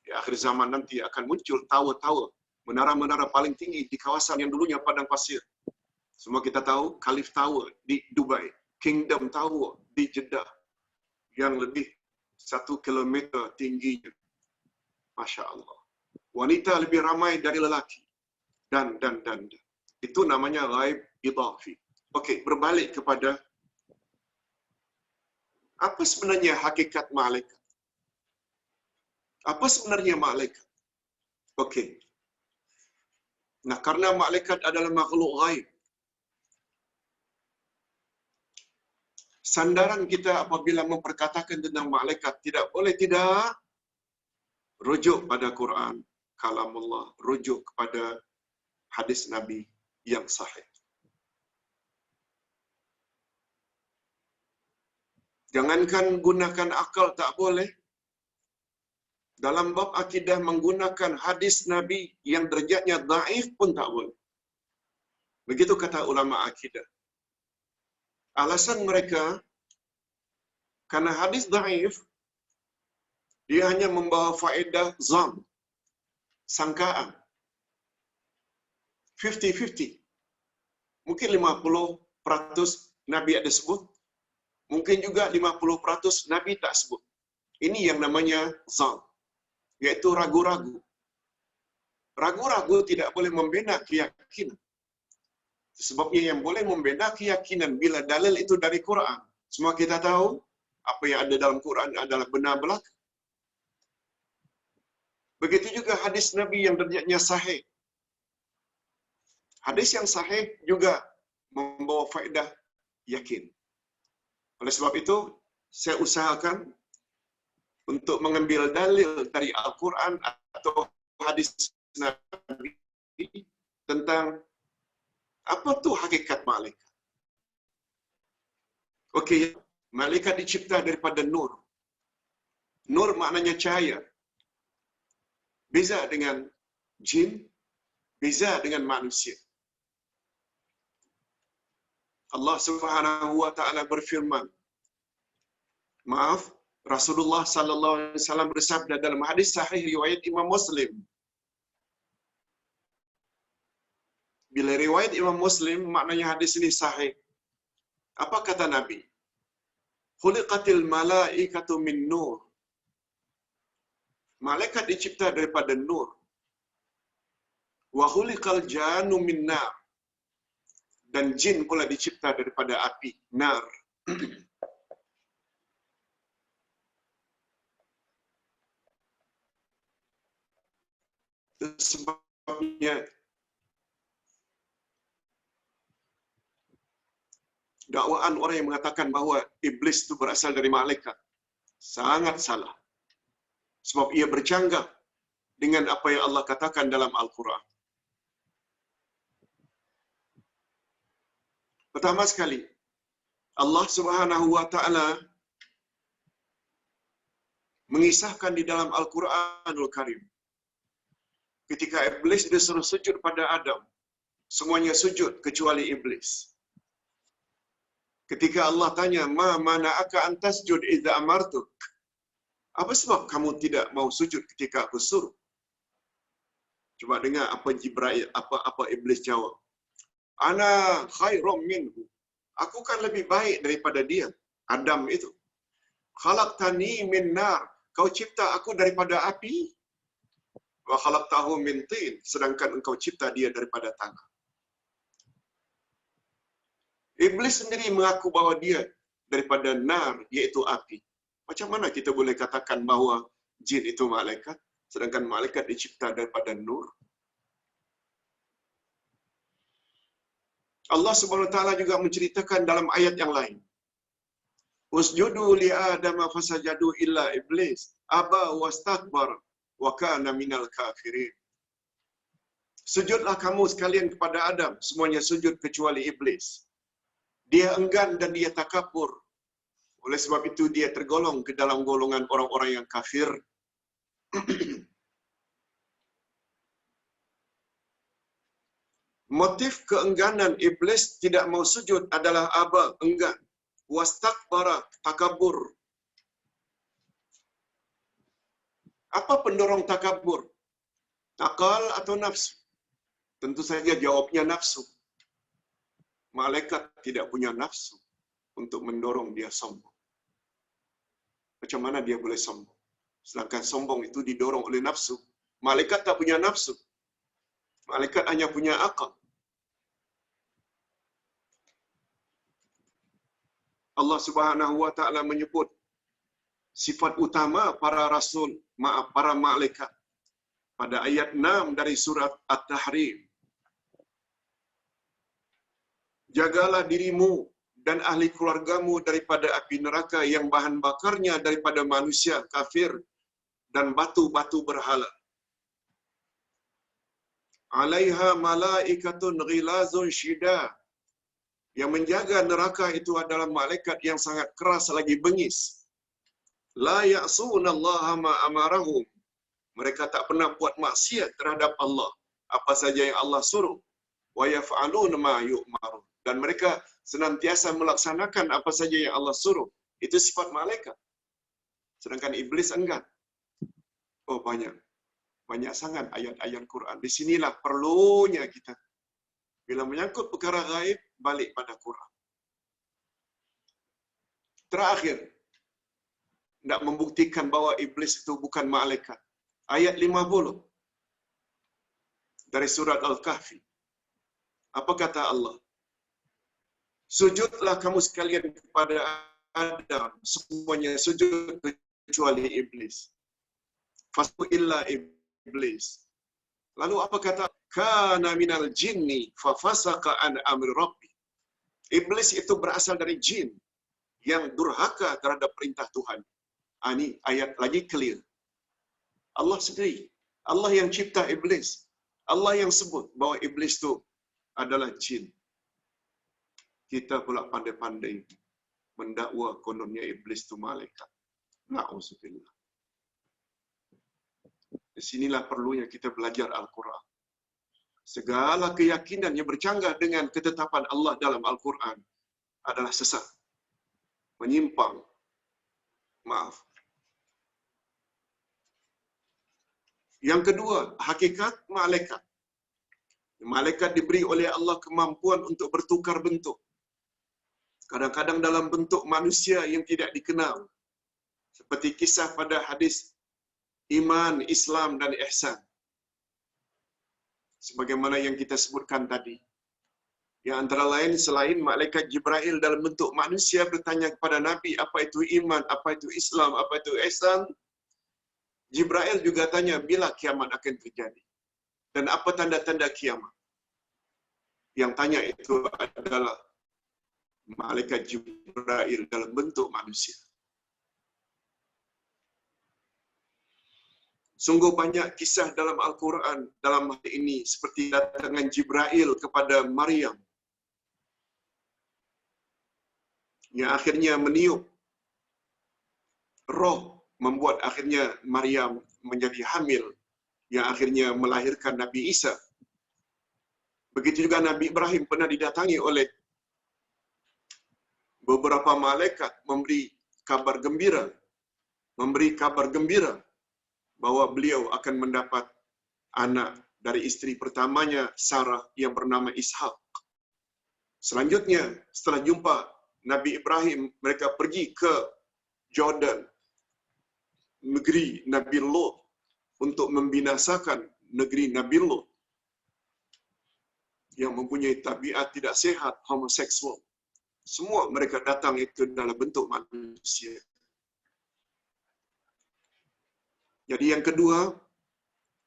di akhir zaman nanti akan muncul tower-tower, menara-menara paling tinggi di kawasan yang dulunya padang pasir. Semua kita tahu Khalif Tower di Dubai, Kingdom Tower di Jeddah yang lebih 1 kilometer tingginya. Masya Allah. Wanita lebih ramai dari lelaki. Dan. Itu namanya ghaib idafi. Okey, berbalik kepada apa sebenarnya hakikat malaikat? Apa sebenarnya malaikat? Okey. Nah, karena malaikat adalah makhluk ghaib, sandaran kita apabila memperkatakan tentang malaikat tidak boleh tidak rujuk pada Quran, kalamullah, rujuk kepada hadis Nabi yang sahih. Jangankan gunakan akal tak boleh. Dalam bab akidah menggunakan hadis Nabi yang derajatnya dhaif pun tak boleh. Begitu kata ulama akidah. Alasan mereka, karena hadis dhaif, dia hanya membawa faedah zam, sangkaan. 50-50. Mungkin 50% Nabi ada sebut, mungkin juga 50% Nabi tak sebut. Ini yang namanya zam, iaitu ragu-ragu. Ragu-ragu tidak boleh membina keyakinan. Sebabnya yang boleh membina keyakinan bila dalil itu dari Quran. Semua kita tahu apa yang ada dalam Quran adalah benar belaka. Begitu juga hadis Nabi yang derajatnya sahih. Hadis yang sahih juga membawa faedah yakin. Oleh sebab itu, saya usahakan untuk mengambil dalil dari Al-Quran atau hadis Nabi tentang apa tu hakikat malaikat. Okey, malaikat dicipta daripada nur. Nur maknanya cahaya. Beza dengan jin, beza dengan manusia. Allah Subhanahu wa taala berfirman, maaf, Rasulullah sallallahu alaihi wasallam bersabda dalam hadis sahih riwayat Imam Muslim. Bila riwayat Imam Muslim, maknanya hadis ini sahih. Apa kata Nabi? Khuliqatil malaikatu min nur. Malaikat dicipta daripada nur. Wa khuliqal jannu min nar. Dan jin pula dicipta daripada api, nar. Sebabnya dakwaan orang yang mengatakan bahawa iblis itu berasal dari malaikat sangat salah. Sebab ia bercanggah dengan apa yang Allah katakan dalam Al-Quran. Pertama sekali, Allah Subhanahu wa taala mengisahkan di dalam Al-Quranul Karim. Ketika iblis disuruh sujud pada Adam, semuanya sujud kecuali iblis. Ketika Allah tanya, "Ma mana'aka an tasjud idza amartuk?" Apa sebab kamu tidak mau sujud ketika aku suruh? Coba dengar apa Jibril, apa iblis jawab. Ana khairum minhu. Aku kan lebih baik daripada dia, Adam itu. Khalaqtani min nar. Kau cipta aku daripada api. Wa khalaqtahu min tin. Sedangkan engkau cipta dia daripada tanah. Iblis sendiri mengaku bahawa dia daripada nar, iaitu api. Macam mana kita boleh katakan bahawa jin itu malaikat, sedangkan malaikat dicipta daripada nur? Allah Subhanahu wa taala juga menceritakan dalam ayat yang lain. Usjudu li Adam fasajadu illa iblis aba wastakbar wa kana minal kafirin. Sujudlah kamu sekalian kepada Adam, semuanya sujud kecuali iblis. Dia enggan dan dia takabur. Oleh sebab itu dia tergolong ke dalam golongan orang-orang yang kafir. Motif keengganan iblis tidak mau sujud adalah aba, enggan. Wastakbara, takabur. Apa pendorong takabur? Akal atau nafsu? Tentu saja jawabnya nafsu. Malaikat tidak punya nafsu untuk mendorong dia sombong. Macam mana dia boleh sombong? Sedangkan sombong itu didorong oleh nafsu. Malaikat tak punya nafsu. Malaikat hanya punya akal. Allah Subhanahu wa taala menyebut sifat utama para rasul, para malaikat pada ayat 6 dari surat At-Tahrim. Jagalah dirimu dan ahli keluargamu daripada api neraka yang bahan bakarnya daripada manusia kafir dan batu-batu berhala. Alaiha malaikatun ghilazun syidad. Yang menjaga neraka itu adalah malaikat yang sangat keras lagi bengis. La ya'sunallaha ma amarahum. Mereka tak pernah buat maksiat terhadap Allah. Apa saja yang Allah suruh. Wa yaf'aluna ma yu'marun. Dan mereka senantiasa melaksanakan apa saja yang Allah suruh. Itu sifat malaikat. Sedangkan iblis enggan. Oh banyak. Banyak sangat ayat-ayat Quran. Di sinilah perlunya kita. Bila menyangkut perkara gaib, balik pada Quran. Terakhir, nak membuktikan bahawa iblis itu bukan malaikat. Ayat 50 dari surat Al-Kahfi. Apa kata Allah? Sujudlah kamu sekalian kepada Adam. Semuanya sujud kecuali iblis. Fasbu illa iblis. Lalu apa kata? Kana minal jinni fafasaka an amri rabbi. Iblis itu berasal dari jin yang durhaka terhadap perintah Tuhan. Ini ayat lagi clear. Allah sendiri. Allah yang cipta iblis. Allah yang sebut bahwa iblis itu adalah jin. Kita pula pandai-pandai mendakwa kononnya iblis itu malaikat. Na'udzubillah. Di sinilah perlunya kita belajar Al-Quran. Segala keyakinan yang bercanggah dengan ketetapan Allah dalam Al-Quran adalah sesat. Menyimpang. Maaf. Yang kedua, hakikat malaikat. Malaikat diberi oleh Allah kemampuan untuk bertukar bentuk. Kadang-kadang dalam bentuk manusia yang tidak dikenal. Seperti kisah pada hadis iman, Islam dan ihsan. Sebagaimana yang kita sebutkan tadi. Yang antara lain selain malaikat Jibril dalam bentuk manusia bertanya kepada Nabi, apa itu iman, apa itu Islam, apa itu ihsan. Jibril juga tanya, bila kiamat akan terjadi? Dan apa tanda-tanda kiamat? Yang tanya itu adalah malaikat Jibril dalam bentuk manusia. Sungguh banyak kisah dalam Al-Quran dalam hal ini, seperti datangan Jibril kepada Maryam yang akhirnya meniup roh, membuat akhirnya Maryam menjadi hamil, yang akhirnya melahirkan Nabi Isa. Begitu juga Nabi Ibrahim pernah didatangi oleh beberapa malaikat memberi kabar gembira bahwa beliau akan mendapat anak dari isteri pertamanya, Sarah, yang bernama Ishak. Selanjutnya, setelah jumpa Nabi Ibrahim, mereka pergi ke Jordan, negeri Nabi Lot, untuk membinasakan negeri Nabi Lot yang mempunyai tabiat tidak sehat, homoseksual. Semua mereka datang itu dalam bentuk manusia. Jadi yang kedua,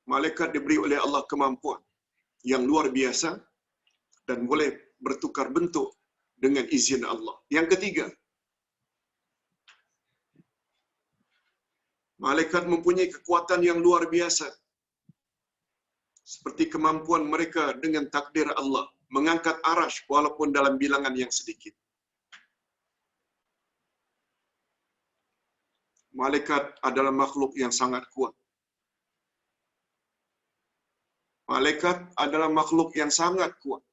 malaikat diberi oleh Allah kemampuan yang luar biasa dan boleh bertukar bentuk dengan izin Allah. Yang ketiga, malaikat mempunyai kekuatan yang luar biasa. Seperti kemampuan mereka dengan takdir Allah, mengangkat arash walaupun dalam bilangan yang sedikit. Malaikat adalah makhluk yang sangat kuat. Malaikat adalah makhluk yang sangat kuat.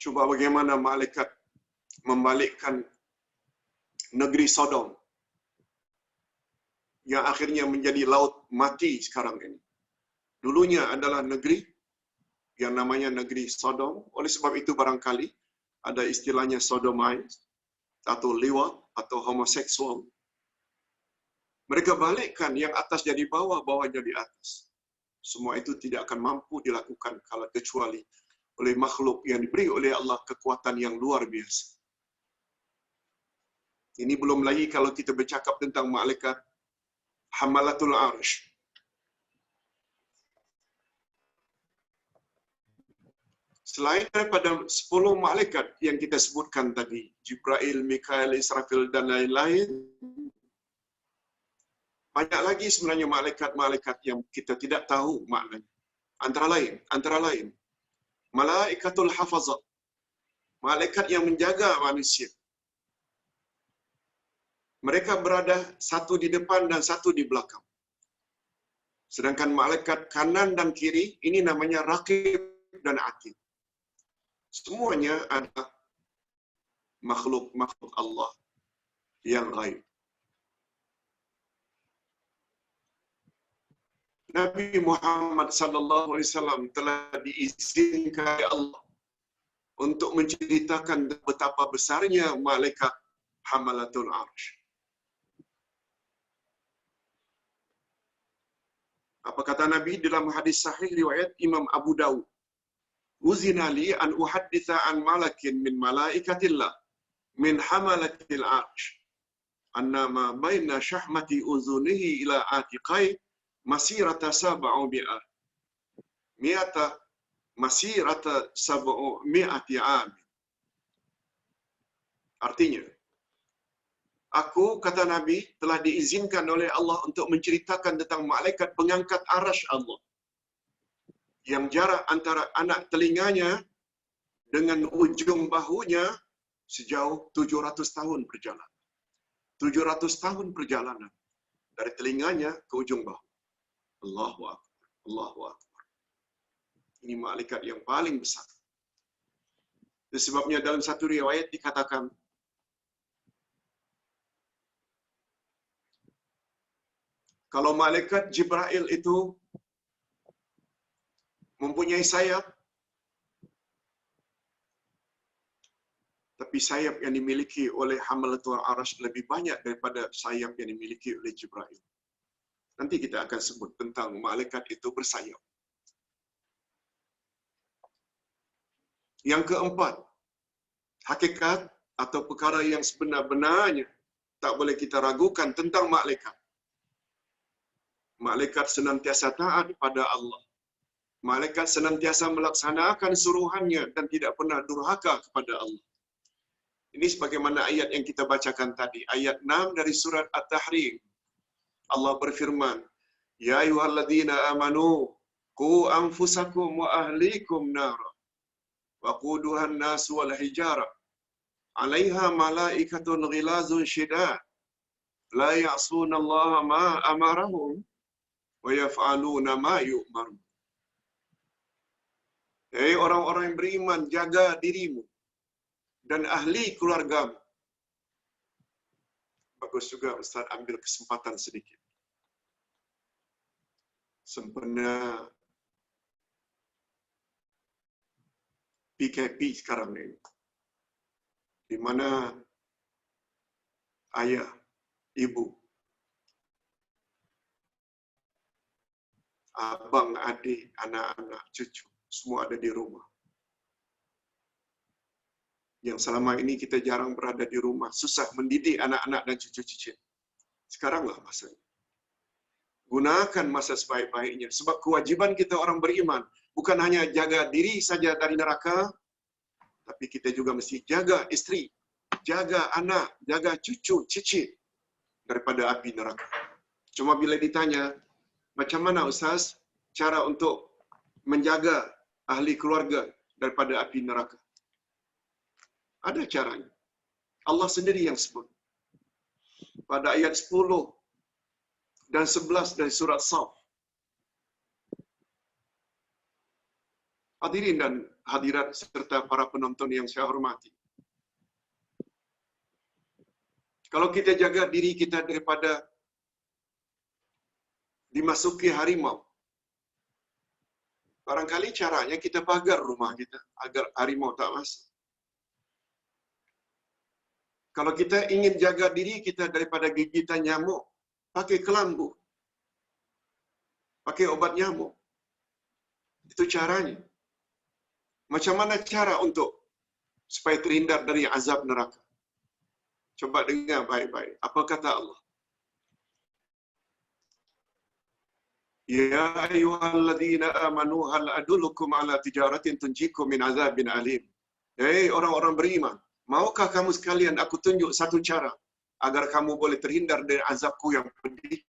Cuba bagaimana malaikat membalikkan negeri Sodom yang akhirnya menjadi laut mati sekarang ini. Dulunya adalah negeri yang namanya negeri Sodom. Oleh sebab itu barangkali ada istilahnya sodomite atau liwat atau homoseksual. Mereka balikkan yang atas jadi bawah, bawah jadi atas. Semua itu tidak akan mampu dilakukan kalau kecuali oleh makhluk yang diberi oleh Allah kekuatan yang luar biasa. Ini belum lagi kalau kita bercakap tentang malaikat Hamalatul Arsh. Selain daripada 10 malaikat yang kita sebutkan tadi, Jibril, Mikail, Israfil dan lain-lain, banyak lagi sebenarnya malaikat-malaikat yang kita tidak tahu maknanya. Antara lain, Malaikatul Hafazah, malaikat yang menjaga manusia. Mereka berada satu di depan dan satu di belakang. Sedangkan malaikat kanan dan kiri, ini namanya Raqib dan Atid. Semuanya adalah makhluk-makhluk Allah yang gaib. Nabi Muhammad sallallahu alaihi wasallam telah diizinkan oleh Allah untuk menceritakan betapa besarnya malaikat Hamalatul Arsh. Apa kata Nabi dalam hadis sahih riwayat Imam Abu Dawud? Uzina li an uhadditha an malakin min malaikatillah min hamalatil arsh anna ma baina syahmati uzunihi ila atiqai masirata sab'u mi'ata masirata sab'u mi'ati 'am. Artinya, aku, kata Nabi, telah diizinkan oleh Allah untuk menceritakan tentang malaikat pengangkat arasy Allah, yang jarak antara anak telinganya dengan ujung bahunya sejauh 700 tahun perjalanan. 700 tahun perjalanan dari telinganya ke ujung bahu. Allahu Akbar. Allahu Akbar. Ini malaikat yang paling besar. Itu sebabnya dalam satu riwayat dikatakan, kalau malaikat Jibril itu mempunyai sayap, tapi sayap yang dimiliki oleh Hamalatul Arasy lebih banyak daripada sayap yang dimiliki oleh Jibril. Nanti kita akan sebut tentang malaikat itu bersayap. Yang keempat, hakikat atau perkara yang sebenar-benarnya tak boleh kita ragukan tentang malaikat. Malaikat senantiasa taat pada Allah. Malaikat senantiasa melaksanakan suruhannya dan tidak pernah durhaka kepada Allah. Ini sebagaimana ayat yang kita bacakan tadi, ayat 6 dari surat At-Tahrim. Allah berfirman, "Ya ayyuhalladzina amanu, qu anfusakum wa ahlikum nara, waquduha an-nas wal hijara, 'alaiha malaikatun ghilazun syidad, la ya'suna Allah ma amarahum wa yaf'aluna ma yu'marun." Hei orang-orang yang beriman, jaga dirimu dan ahli keluargamu. Bagus juga Ustaz ambil kesempatan sedikit. Sempena PKP sekarang ini, di mana ayah, ibu, abang, adik, anak-anak, cucu, semua ada di rumah. Yang selama ini kita jarang berada di rumah, susah mendidik anak-anak dan cucu-cucu. Sekaranglah masanya. Gunakan masa sebaik-baiknya. Sebab kewajiban kita orang beriman bukan hanya jaga diri saja dari neraka, tapi kita juga mesti jaga isteri, jaga anak, jaga cucu, cicit daripada api neraka. Cuma bila ditanya, macam mana Ustaz cara untuk menjaga ahli keluarga daripada api neraka? Ada caranya. Allah sendiri yang sebut. Pada ayat 10 dan 11 dari surat Shaf. Hadirin dan hadirat serta para penonton yang saya hormati. Kalau kita jaga diri kita daripada dimasuki harimau, barangkali caranya kita pagar rumah kita agar harimau tak masuk. Kalau kita ingin jaga diri kita daripada gigitan nyamuk, pakai kelambu, pakai obat nyamuk. Itu caranya. Macam mana cara untuk supaya terhindar dari azab neraka? Coba dengar baik-baik. Apa kata Allah? Ya ayyuhalladzina amanu hal adullukum ala tijaratin tunjikum min azabin alim. Hei orang-orang beriman, maukah kamu sekalian aku tunjuk satu cara agar kamu boleh terhindar dari azabku yang pedih?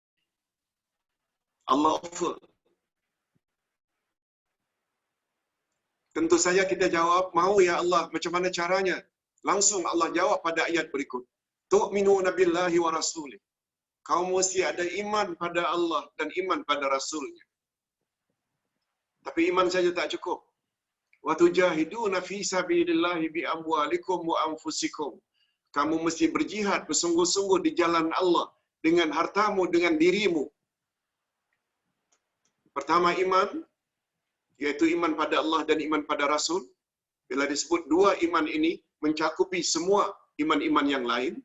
Allah offer. Tentu saja kita jawab, mau ya Allah, macam mana caranya? Langsung Allah jawab pada ayat berikut. Tu'minuna billahi wa rasulih. Kau mesti ada iman pada Allah dan iman pada Rasulnya. Tapi iman saja tak cukup. Wa tujahiduna fi sabilillahi bi amwalikum wa anfusikum. Kamu mesti berjihad bersungguh-sungguh di jalan Allah dengan hartamu, dengan dirimu. Pertama iman, yaitu iman pada Allah dan iman pada Rasul. Bila disebut dua iman ini mencakupi semua iman-iman yang lain.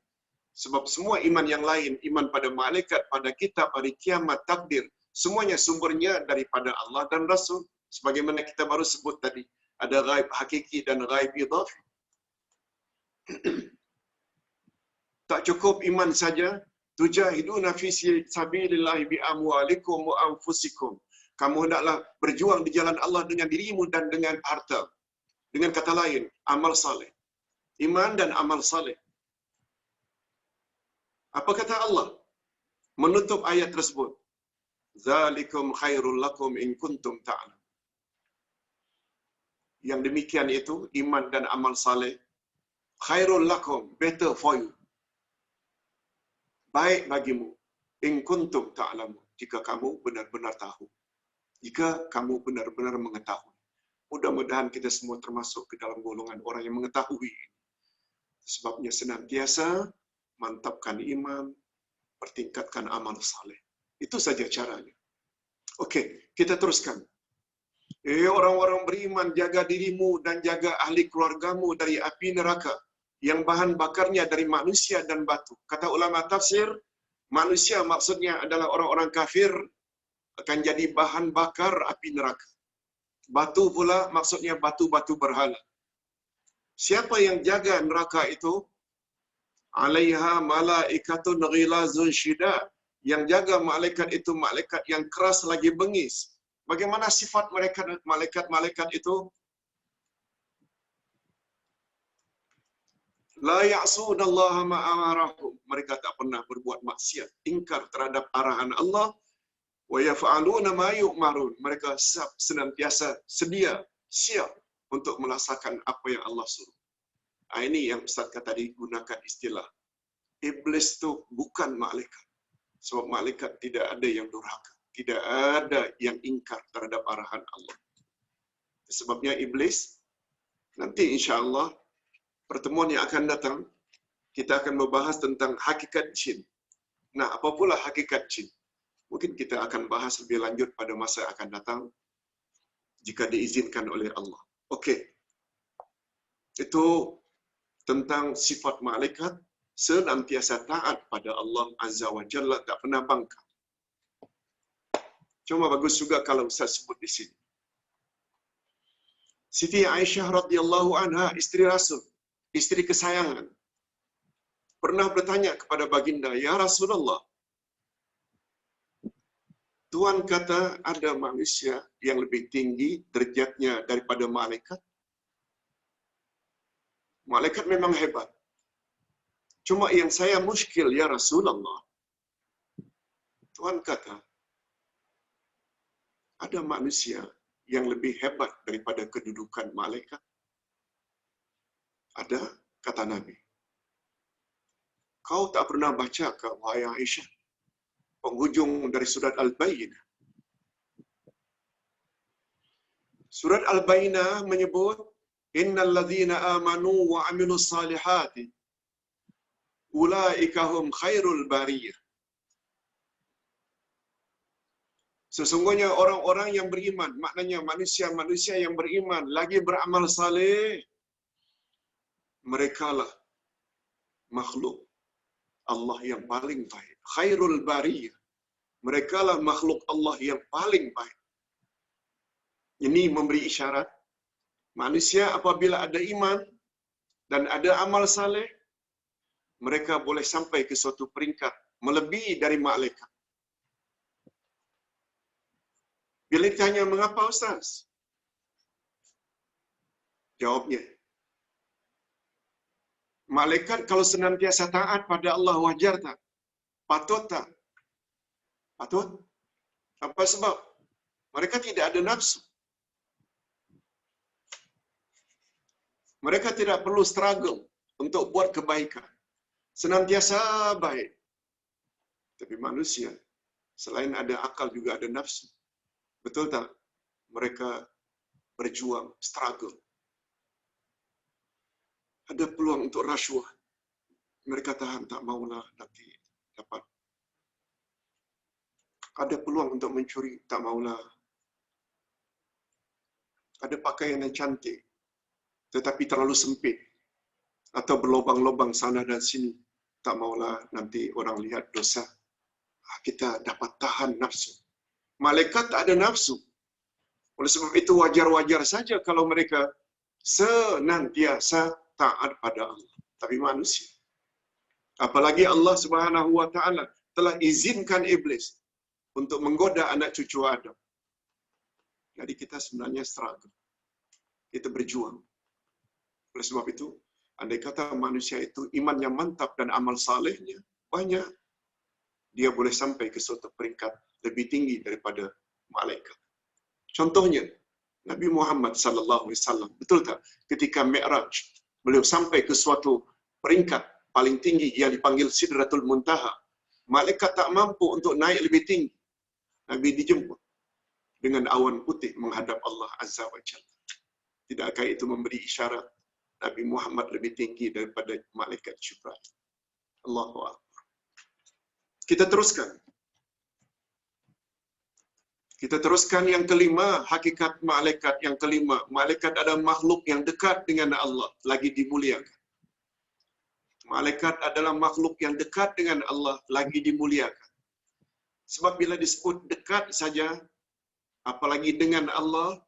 Sebab semua iman yang lain, iman pada malaikat, pada kitab, hari kiamat, takdir, semuanya sumbernya daripada Allah dan Rasul. Sebagaimana kita baru sebut tadi, ada ghaib hakiki dan ghaib idhafi. Tak cukup iman saja, tujahiduna fi sabilillahi bi amwalikum wa anfusikum. Kamu hendaklah berjuang di jalan Allah dengan dirimu dan dengan harta. Dengan kata lain, amal saleh. Iman dan amal saleh. Apa kata Allah menutup ayat tersebut? Zalikum khairul lakum in kuntum ta'lam. Yang demikian itu, iman dan amal saleh, khairul lakum, better for you. Baik bagimu, in kuntum ta'lamu, jika kamu benar-benar tahu. Jika kamu benar-benar mengetahui. Mudah-mudahan kita semua termasuk ke dalam golongan orang yang mengetahui. Sebabnya senantiasa mantapkan iman, pertingkatkan amal saleh. Itu saja caranya. Okey, kita teruskan. Orang-orang beriman, jaga dirimu dan jaga ahli keluargamu dari api neraka yang bahan bakarnya dari manusia dan batu. Kata ulama tafsir, manusia maksudnya adalah orang-orang kafir akan jadi bahan bakar api neraka. Batu pula maksudnya batu-batu berhala. Siapa yang jaga neraka itu? Alaiha malaikatun ghilazun syidad. Yang jaga malaikat itu malaikat yang keras lagi bengis. Bagaimana sifat malaikat-malaikat itu? La ya'sunallaha ma amarahum. Mereka tak pernah berbuat maksiat, ingkar terhadap arahan Allah. Wa yaf'aluna ma yu'marun. Mereka senantiasa sedia, siap untuk melaksanakan apa yang Allah suruh. Ini yang Ustaz kata tadi, gunakan istilah iblis itu bukan malaikat. Sebab malaikat tidak ada yang durhaka, tidak ada yang ingkar terhadap arahan Allah. Sebabnya iblis, nanti insya-Allah pertemuan yang akan datang kita akan membahas tentang hakikat jin. Nah, apa pula hakikat jin? Mungkin kita akan bahas lebih lanjut pada masa akan datang jika diizinkan oleh Allah. Okey. Itu tentang sifat malaikat senantiasa taat pada Allah Azza wa Jalla, tak pernah bangkang. Cuma bagus juga kalau Ustaz sebut di sini. Siti Aisyah radhiyallahu anha, isteri Rasul, isteri kesayangan, pernah bertanya kepada baginda, "Ya Rasulullah, Tuhan kata ada manusia yang lebih tinggi derajatnya daripada malaikat. Malaikat memang hebat. Cuma yang saya muskil, ya Rasulullah. Tuhan kata, ada manusia yang lebih hebat daripada kedudukan malaikat. Ada, kata Nabi. Kau tak pernah baca ke wahai Aisyah penghujung dari surat Al-Bayyinah. Surat Al-Bayyinah menyebut, Innal ladzina amanu wa amilus salihati ulaika hum khairul bariyah. Sesungguhnya orang-orang yang beriman, maknanya manusia-manusia yang beriman, lagi beramal saleh, merekalah makhluk Allah yang paling baik. Khairul bariyah. Merekalah makhluk Allah yang paling baik. Ini memberi isyarat, manusia apabila ada iman dan ada amal saleh, mereka boleh sampai ke suatu peringkat melebihi dari malaikat. Bila ditanya, mengapa Ustaz? Jawabnya, malaikat kalau senantiasa taat pada Allah wajar tak? Patut tak? Patut. Apa sebab? Mereka tidak ada nafsu. Mereka tidak perlu struggle untuk buat kebaikan. Senantiasa baik. Tapi manusia, selain ada akal juga ada nafsu. Betul tak? Mereka berjuang, struggle. Ada peluang untuk rasuah. Mereka tahan, tak maulah nanti dapat. Ada peluang untuk mencuri, tak maulah. Ada pakaian yang cantik, tetapi terlalu sempit. Atau berlobang-lobang sana dan sini. Tak maulah nanti orang lihat dosa. Kita dapat tahan nafsu. Malaikat tak ada nafsu. Oleh sebab itu wajar-wajar saja kalau mereka senantiasa taat pada Allah. Tapi manusia. Apalagi Allah Subhanahu wa taala telah izinkan iblis untuk menggoda anak cucu Adam. Jadi kita sebenarnya struggle. Kita berjuang. Oleh sebab itu, andai kata manusia itu imannya mantap dan amal salehnya, banyak, dia boleh sampai ke suatu peringkat lebih tinggi daripada malaikat. Contohnya, Nabi Muhammad sallallahu alaihi wasallam, betul tak? Ketika Mi'raj, beliau sampai ke suatu peringkat paling tinggi yang dipanggil Sidratul Muntaha. Malaikat tak mampu untuk naik lebih tinggi. Nabi dijemput dengan awan putih menghadap Allah Azza wa Jalla. Tidakkah itu memberi isyarat Nabi Muhammad lebih tinggi daripada malaikat Jibril? Allahu Akbar. Kita teruskan. Kita teruskan yang kelima, hakikat malaikat yang kelima. Malaikat adalah makhluk yang dekat dengan Allah, lagi dimuliakan. Malaikat adalah makhluk yang dekat dengan Allah, lagi dimuliakan. Sebab bila disebut dekat saja, apalagi dengan Allah,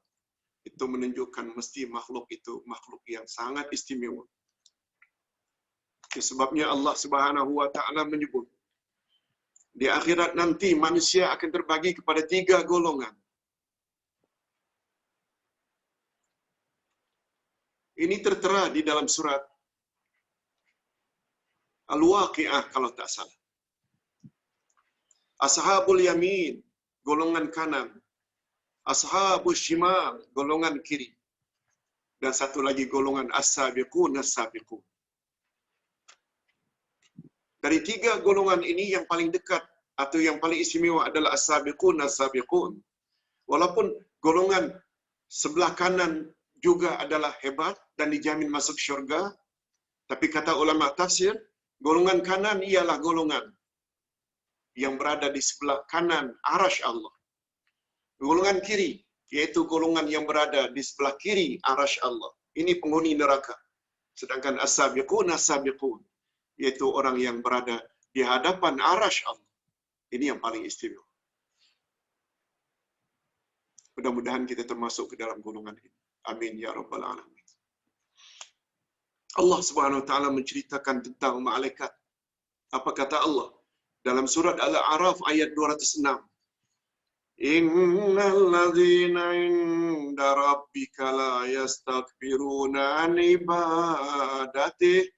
itu menunjukkan mesti makhluk itu makhluk yang sangat istimewa. Sebabnya Allah Subhanahu wa taala menyebut, di akhirat nanti manusia akan terbagi kepada 3 golongan. Ini tertera di dalam surat Al-Waqi'ah kalau tak salah. Ashabul yamin, golongan kanan. Ashabul shimal, golongan kiri. Dan satu lagi golongan as-sabiqun as-sabiqun. Dari 3 golongan ini yang paling dekat atau yang paling istimewa adalah as-sabiqun as-sabiqun. Walaupun golongan sebelah kanan juga adalah hebat dan dijamin masuk syurga, tapi kata ulama tafsir, golongan kanan ialah golongan yang berada di sebelah kanan arasy Allah. Golongan kiri yaitu golongan yang berada di sebelah kiri arasy Allah. Ini penghuni neraka. Sedangkan as-sabiqun as-sabiqun yaitu orang yang berada di hadapan arasy Allah. Ini yang paling istimewa. Mudah-mudahan kita termasuk ke dalam golongan ini. Amin ya rabbal alamin. Allah Subhanahu wa taala menceritakan tentang malaikat. Apa kata Allah dalam surat Al-A'raf ayat 206? Innal ladzina 'inda rabbika la yastakbiruna 'an ibadatihi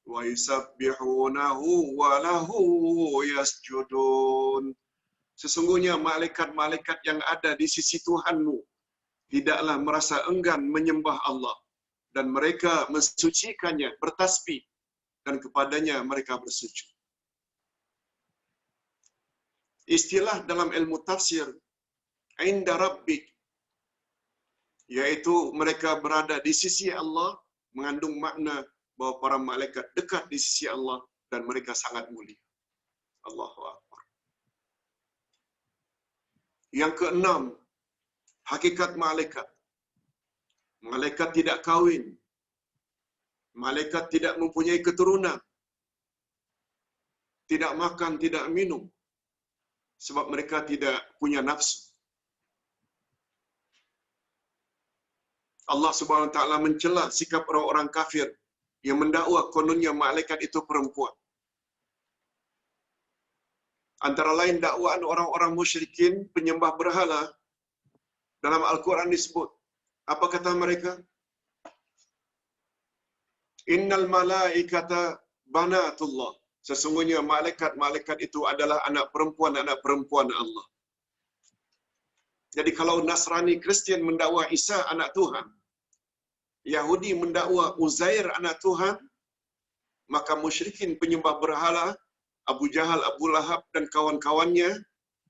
wa yusabbihunahu wa lahu yasjudun. Sesungguhnya malaikat-malaikat yang ada di sisi Tuhanmu tidaklah merasa enggan menyembah Allah, dan mereka mensucikannya, bertasbih, dan kepadanya mereka bersujud. Istilah dalam ilmu tafsir, inda rabbik, yaitu mereka berada di sisi Allah, mengandung makna bahawa para malaikat dekat di sisi Allah dan mereka sangat mulia. Allahu Akbar. Yang keenam, hakikat malaikat. Malaikat tidak kahwin. Malaikat tidak mempunyai keturunan. Tidak makan, tidak minum. Sebab mereka tidak punya nafsu. Allah Subhanahu wa taala mencela sikap orang-orang kafir yang mendakwa kononnya malaikat itu perempuan. Antara lain dakwaan orang-orang musyrikin penyembah berhala. Dalam Al-Quran disebut, apa kata mereka? Innal malaikata banatullah. Sesungguhnya malaikat-malaikat itu adalah anak perempuan Allah. Jadi kalau Nasrani Kristian mendakwa Isa anak Tuhan, Yahudi mendakwa Uzair anak Tuhan, maka musyrikin penyembah berhala, Abu Jahal, Abu Lahab dan kawan-kawannya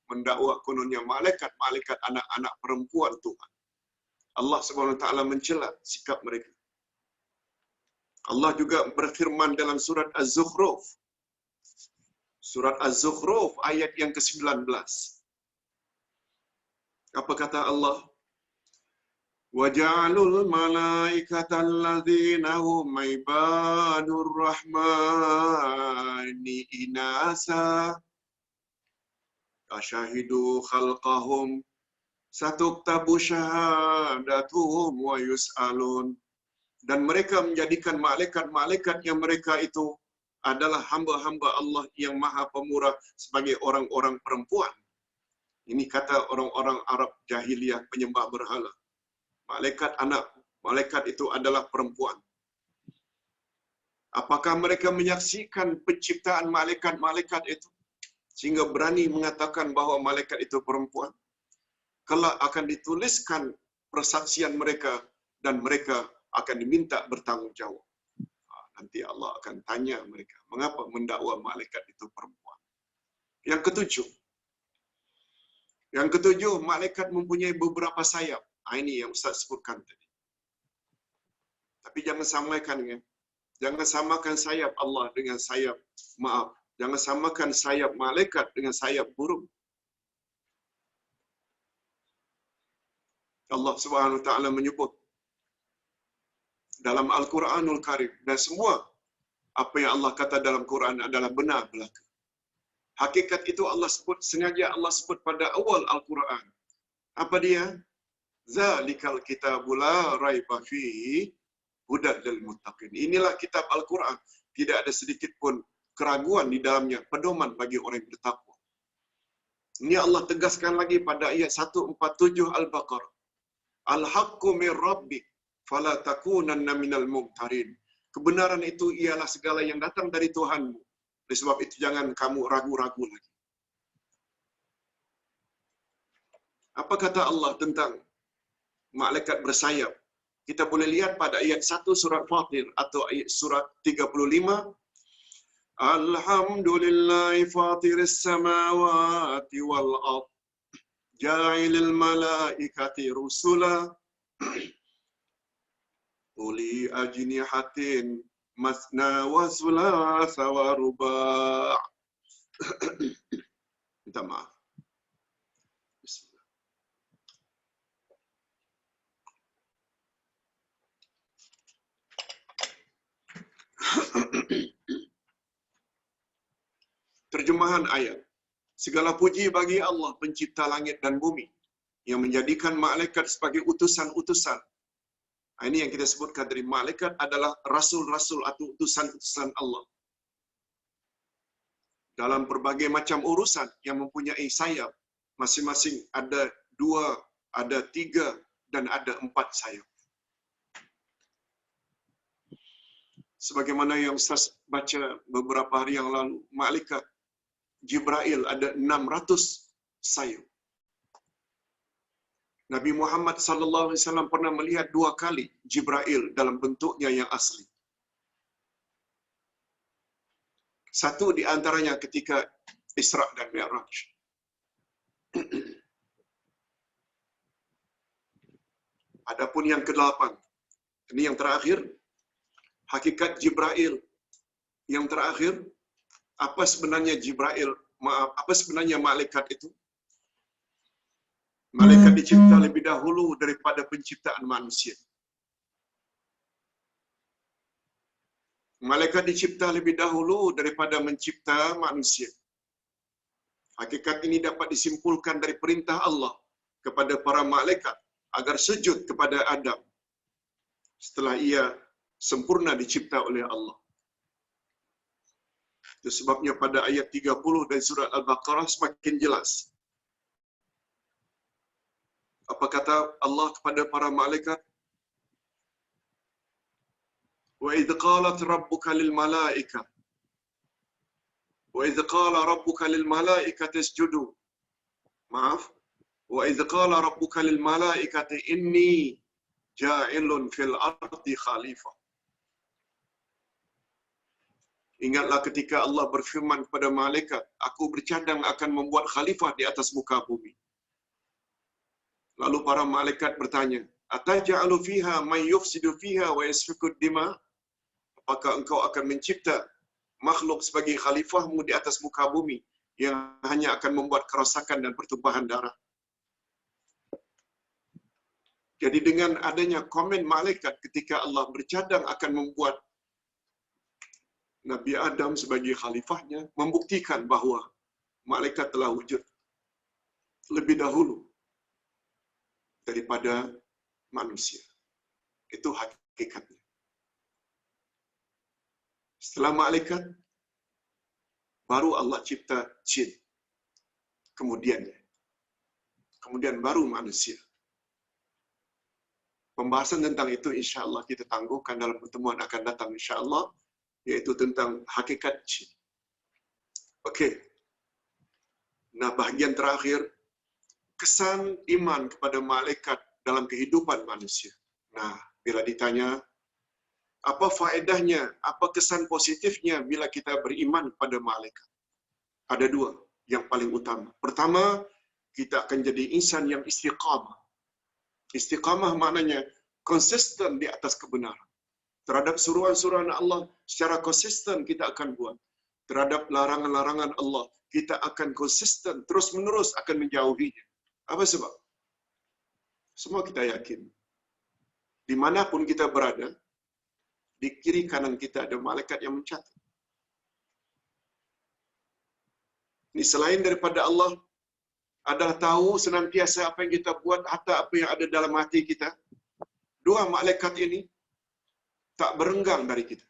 mendakwa kononnya malaikat-malaikat anak-anak perempuan Tuhan. Allah Subhanahu wa taala mencela sikap mereka. Allah juga berfirman dalam surat Az-Zukhruf. Surat Az-Zukhruf ayat yang ke-19. Apa kata Allah? Waja'alul malaikata alladzina hum ibadur rahmani inasa asyahidu khalqahum satuktabu syahadatuhum wa yus'alun. Dan mereka menjadikan malaikat-malaikat yang mereka itu adalah hamba-hamba Allah yang Maha Pemurah sebagai orang-orang perempuan. Ini kata orang-orang Arab jahiliyah penyembah berhala. Malaikat itu adalah perempuan. Apakah mereka menyaksikan penciptaan malaikat-malaikat itu sehingga berani mengatakan bahawa malaikat itu perempuan? Kelak akan dituliskan persaksian mereka dan mereka akan diminta bertanggungjawab. Nanti Allah akan tanya mereka, mengapa mendakwa malaikat itu perempuan? Yang ketujuh, malaikat mempunyai beberapa sayap. Ini yang Ustaz sebutkan tadi. Tapi jangan samakan sayap Allah dengan sayap, jangan samakan sayap malaikat dengan sayap burung. Allah Subhanahu wa taala menyebut dalam Al-Quranul Karim, dan semua apa yang Allah kata dalam Quran adalah benar belaka. Hakikat itu Allah sebut, sengaja Allah sebut pada awal Al-Quran. Apa dia? Zalikal kitabul la raiba fihi hudal lil muttaqin. Inilah kitab Al-Quran, tidak ada sedikit pun keraguan di dalamnya, pedoman bagi orang yang bertakwa. Ini Allah tegaskan lagi pada ayat 147 Al-Baqarah. Al-haqqu mir rabbik fala takunanna minal mumtarin. Kebenaran itu ialah segala yang datang dari Tuhanmu. Oleh sebab itu jangan kamu ragu-ragu lagi. Apa kata Allah tentang malaikat bersayap? Kita boleh lihat pada ayat 1 surat Fatir atau ayat surat 35. Alhamdulillahi fatiris samawati wal ard. Ja'ilil malaikati rusula. Uli ajnihatin masna wa sulasa wa ruba'. Minta maaf. Bismillah. Terjemahan ayat. Segala puji bagi Allah pencipta langit dan bumi yang menjadikan malaikat sebagai utusan-utusan. Ini yang kita sebutkan dari malaikat adalah rasul-rasul atau utusan-utusan Allah. Dalam berbagai macam urusan yang mempunyai sayap, masing-masing ada 2, ada 3, dan ada 4 sayap. Sebagaimana yang Ustaz baca beberapa hari yang lalu, malaikat Jibril ada 600 sayap. Nabi Muhammad sallallahu alaihi wasallam pernah melihat 2 kali Jibril dalam bentuknya yang asli. Satu di antaranya ketika Isra dan Mi'raj. Adapun yang ke-8, ini yang terakhir, hakikat Jibril yang terakhir. Apa sebenarnya Jibril? Apa sebenarnya malaikat itu? Malaikat dicipta lebih dahulu daripada penciptaan manusia. Malaikat dicipta lebih dahulu daripada mencipta manusia. Hakikat ini dapat disimpulkan dari perintah Allah kepada para malaikat agar sujud kepada Adam setelah ia sempurna dicipta oleh Allah. Itu sebabnya pada ayat 30 dari surat Al-Baqarah semakin jelas. Apa kata Allah kepada para malaikat? Wa idh qalat rabbuka lil malaika. Wa idh qala rabbuka lil malaikati isjudu. Maaf. Wa idh qala rabbuka lil malaikati inni ja'ilun fil ardi khalifah. Ingatlah ketika Allah berfirman kepada malaikat, aku bercadang akan membuat khalifah di atas muka bumi. Lalu para malaikat bertanya, ataj'alu fiha may yufsidu fiha wa yasfiku dima? Apakah engkau akan mencipta makhluk sebagai khalifahmu di atas muka bumi yang hanya akan membuat kerosakan dan pertumpahan darah? Jadi dengan adanya komen malaikat ketika Allah bercadang akan membuat Nabi Adam sebagai khalifahnya, membuktikan bahawa malaikat telah wujud lebih dahulu daripada manusia. Itu hakikatnya. Setelah malaikat, baru Allah cipta jin. Kemudian baru manusia. Pembahasan tentang itu insya Allah kita tangguhkan dalam pertemuan akan datang insya Allah. yaitu tentang hakikat jin. Okey. Nah, bahagian terakhir, kesan iman kepada malaikat dalam kehidupan manusia. Nah, bila ditanya, apa faedahnya, apa kesan positifnya bila kita beriman pada malaikat? Ada dua yang paling utama. Pertama, kita akan jadi insan yang istiqamah. Istiqamah maknanya konsisten di atas kebenaran. Terhadap suruhan-suruhan Allah secara konsisten kita akan buat. Terhadap larangan-larangan Allah, kita akan konsisten, terus-menerus akan menjauhinya. Apa sebab? Semua kita yakin. Dimanapun kita berada, di kiri kanan kita ada malaikat yang mencatat. Ini selain daripada Allah, adalah tahu senantiasa apa yang kita buat, hatta apa yang ada dalam hati kita. Dua malaikat ini tak berenggang dari kita.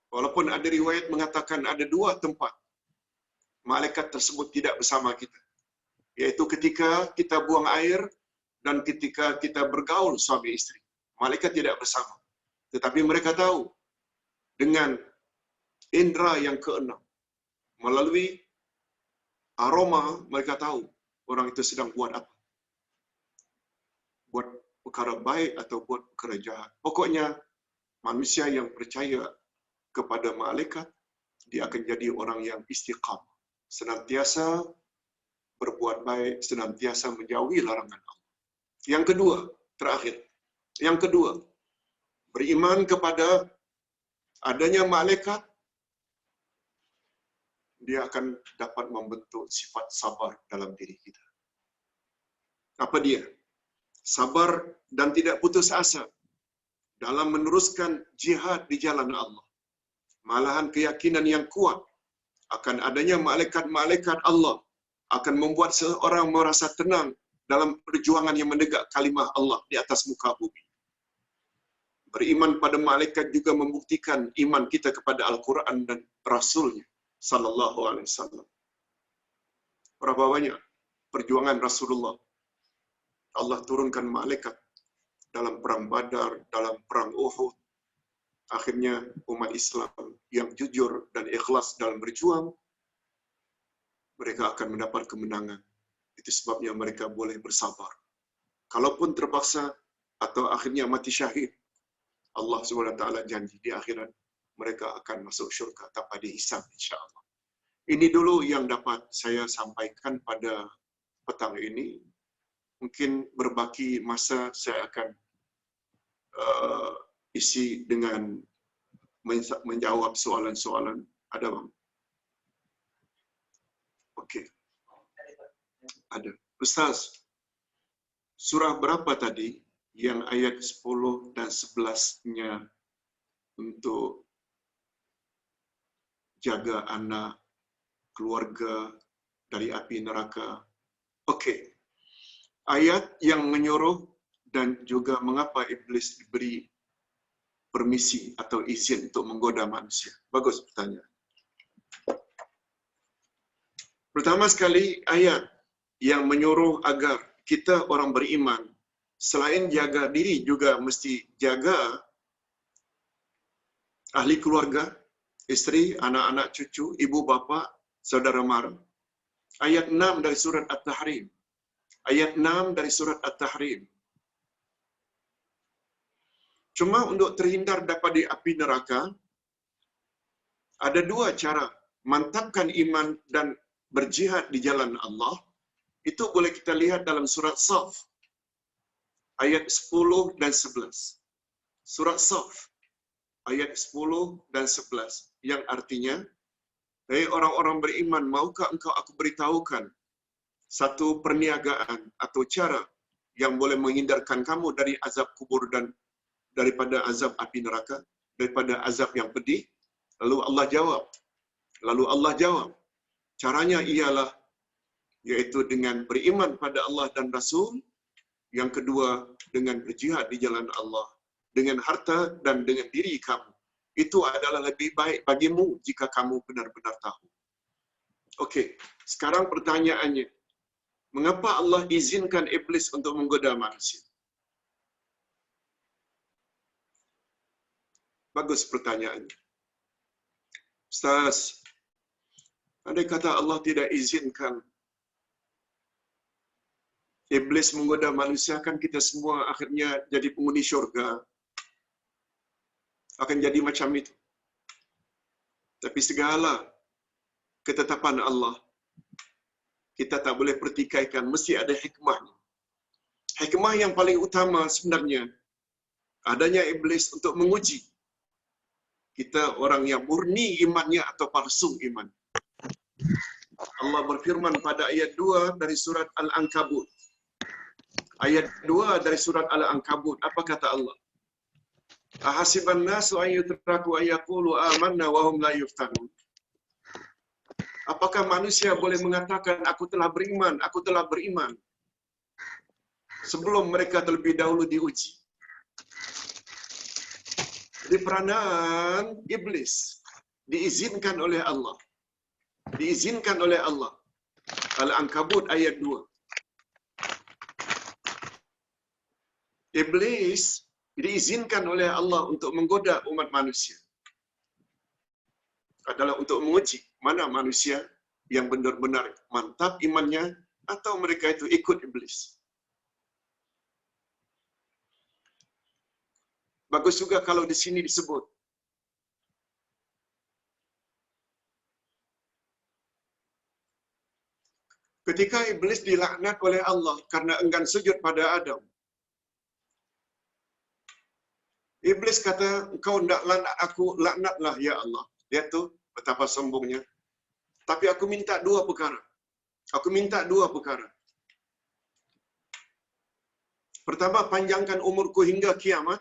Walaupun ada riwayat mengatakan ada dua tempat malaikat tersebut tidak bersama kita. Iaitu ketika kita buang air dan ketika kita bergaul suami isteri. Malaikat tidak bersama. Tetapi mereka tahu dengan indera yang keenam. Melalui aroma mereka tahu orang itu sedang buat apa. Buat perkara baik atau buat perkara jahat. Pokoknya manusia yang percaya kepada malaikat, dia akan jadi orang yang istiqamah. Senantiasa berbuat baik, senantiasa menjauhi larangan Allah. Yang kedua, terakhir. Yang kedua, beriman kepada adanya malaikat, dia akan dapat membentuk sifat sabar dalam diri kita. Apa dia? Sabar dan tidak putus asa dalam meneruskan jihad di jalan Allah. Malahan keyakinan yang kuat akan adanya malaikat-malaikat Allah akan membuat seorang merasa tenang dalam perjuangan yang menegak kalimah Allah di atas muka bumi. Beriman pada malaikat juga membuktikan iman kita kepada Al-Quran dan Rasulnya sallallahu alaihi wasallam. Berapa banyak perjuangan Rasulullah. Allah turunkan malaikat dalam perang Badar, dalam perang Uhud. Akhirnya umat Islam yang jujur dan ikhlas dalam berjuang, mereka akan mendapat kemenangan. Itu sebabnya mereka boleh bersabar. Kalaupun terpaksa atau akhirnya mati syahid, Allah SWT janji di akhirat mereka akan masuk syurga tanpa dihisab insya-Allah. Ini dulu yang dapat saya sampaikan pada petang ini. Mungkin berbaki masa saya akan isi dengan menjawab soalan-soalan. Ada bang? Okey. Ada. Ustaz, surah berapa tadi yang ayat 10 dan 11-nya untuk jaga anak, keluarga dari api neraka? Okey. Ayat yang menyuruh dan juga mengapa iblis diberi permisi atau izin untuk menggoda manusia. Bagus pertanyaan. Pertama sekali, ayat yang menyuruh agar kita orang beriman selain jaga diri juga mesti jaga ahli keluarga, isteri, anak-anak cucu, ibu bapa, saudara mara. Ayat 6 dari surat At-Tahrim. Ayat 6 dari surat At-Tahrim. Cuma untuk terhindar daripada api neraka, ada dua cara mantapkan iman dan berjihad di jalan Allah. Itu boleh kita lihat dalam surat Saf, ayat 10 dan 11. Surat Saf, ayat 10 dan 11, yang artinya, "Hei orang-orang beriman, maukah engkau aku beritahukan satu perniagaan atau cara yang boleh menghindarkan kamu dari azab kubur dan daripada azab api neraka, daripada azab yang pedih?" Lalu Allah jawab, caranya ialah yaitu dengan beriman pada Allah dan Rasul. Yang kedua, dengan berjihad di jalan Allah dengan harta dan dengan diri kamu. Itu adalah lebih baik bagimu jika kamu benar-benar tahu. Okey, sekarang pertanyaannya, mengapa Allah izinkan iblis untuk menggoda manusia? Bagus pertanyaannya. Ustaz, andai kata Allah tidak izinkan iblis menggoda manusia, kan kita semua akhirnya jadi penghuni syurga. Akan jadi macam itu. Tapi segala ketetapan Allah, kita tak boleh pertikaikan, mesti ada hikmahnya. Hikmah yang paling utama sebenarnya, adanya iblis untuk menguji kita orang yang murni imannya atau palsu iman. Allah berfirman pada ayat 2 dari surat Al-Ankabut. Ayat 2 dari surat Al-Ankabut, apa kata Allah? Ahasiban nasu an yutraku ay yaqulu amanna wa hum la yuftanun. Apakah manusia boleh mengatakan aku telah beriman sebelum mereka terlebih dahulu diuji? Di peranan iblis diizinkan oleh Allah. Diizinkan oleh Allah. Al-Ankabut ayat 2. Iblis diizinkan oleh Allah untuk menggoda umat manusia. Adalah untuk menguji mana manusia yang benar-benar mantap imannya atau mereka itu ikut iblis. Bagus juga kalau di sini disebut ketika iblis dilaknat oleh Allah karena enggan sujud pada Adam. Iblis kata, engkau nak laknat aku, laknatlah ya Allah. Lihat tu betapa sombongnya. Tapi aku minta dua perkara. Aku minta dua perkara. Pertama, panjangkan umurku hingga kiamat.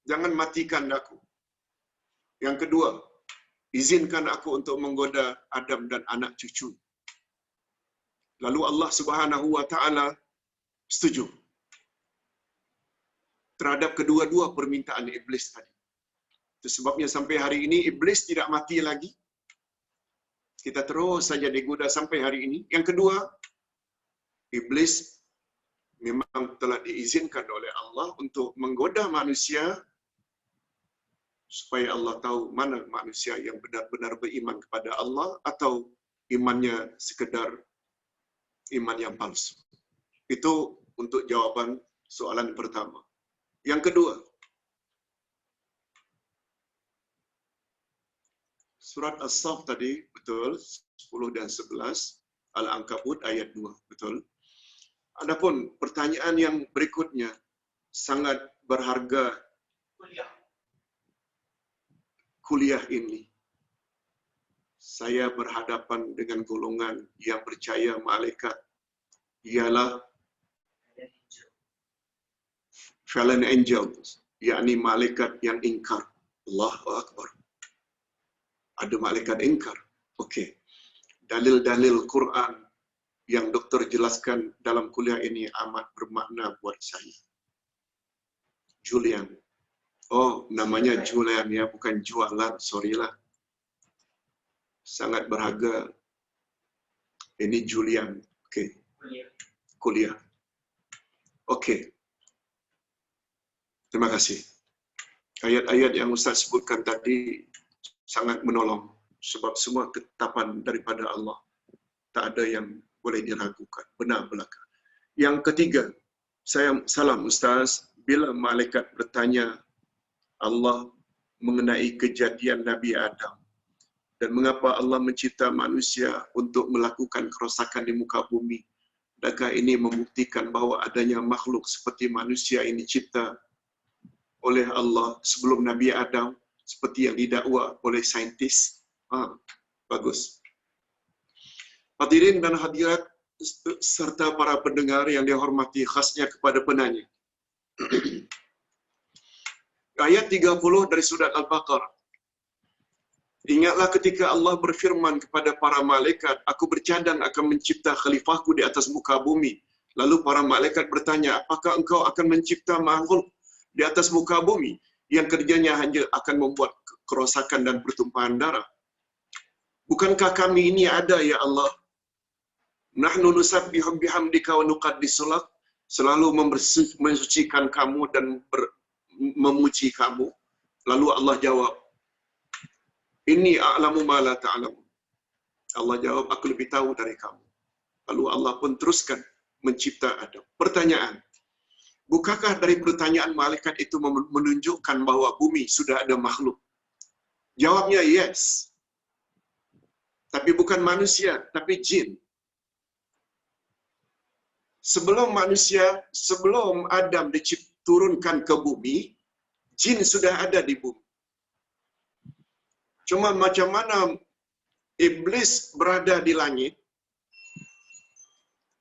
Jangan matikan aku. Yang kedua, izinkan aku untuk menggoda Adam dan anak cucu. Lalu Allah Subhanahu wa taala setuju terhadap kedua-dua permintaan iblis tadi. Itu sebabnya sampai hari ini iblis tidak mati lagi. Kita terus saja digoda sampai hari ini. Yang kedua, iblis memang telah diizinkan oleh Allah untuk menggoda manusia supaya Allah tahu mana manusia yang benar-benar beriman kepada Allah atau imannya sekedar iman yang palsu. Itu untuk jawaban soalan pertama. Yang kedua, surat As-Saff tadi, betul, 10 dan 11, Al-Ankabut ayat 2, betul. Adapun pertanyaan yang berikutnya sangat berharga kuliah ini. Saya berhadapan dengan golongan yang percaya malaikat ialah fallen angels, yakni malaikat yang ingkar. Allahu Akbar. Ada malaikat ingkar. Okey. Dalil-dalil Quran yang doktor jelaskan dalam kuliah ini amat bermakna buat saya. Julian. Oh, namanya Julian ya, bukan jualan, sorry lah. Sangat berharga. Ini Julian. Okey. Kuliah. Okey. Terima kasih. Ayat-ayat yang Ustaz sebutkan tadi sangat menolong sebab semua ketetapan daripada Allah. Tak ada yang boleh diragukan. Benar belaka. Yang ketiga, saya salam Ustaz, bila malaikat bertanya Allah mengenai kejadian Nabi Adam dan mengapa Allah mencipta manusia untuk melakukan kerosakan di muka bumi, adakah ini membuktikan bahawa adanya makhluk seperti manusia ini dicipta oleh Allah sebelum Nabi Adam seperti yang didakwa oleh saintis? Bagus. Hadirin dan hadirat serta para pendengar yang dihormati, khasnya kepada penanya. Ayat 30 dari surat Al-Baqarah. Ingatlah ketika Allah berfirman kepada para malaikat, aku bercadang akan mencipta khalifahku di atas muka bumi. Lalu para malaikat bertanya, apakah engkau akan mencipta makhluk di atas muka bumi yang kerjanya hanya akan membuat kerosakan dan pertumpahan darah? Bukankah kami ini ada, ya Allah? Nahnu nusabbihu bihamdika wa nuqaddisu lak, selalu mensucikan kamu dan memuji kamu. Lalu Allah jawab, Inni a'lamu ma la ta'lamu. Allah jawab, aku lebih tahu dari kamu. Lalu Allah pun teruskan mencipta Adam. Pertanyaan, bukankah dari pertanyaan malaikat itu menunjukkan bahwa bumi sudah ada makhluk? Jawabnya yes. Tapi bukan manusia, tapi jin. Sebelum Adam diturunkan ke bumi, jin sudah ada di bumi. Cuma macam mana iblis berada di langit?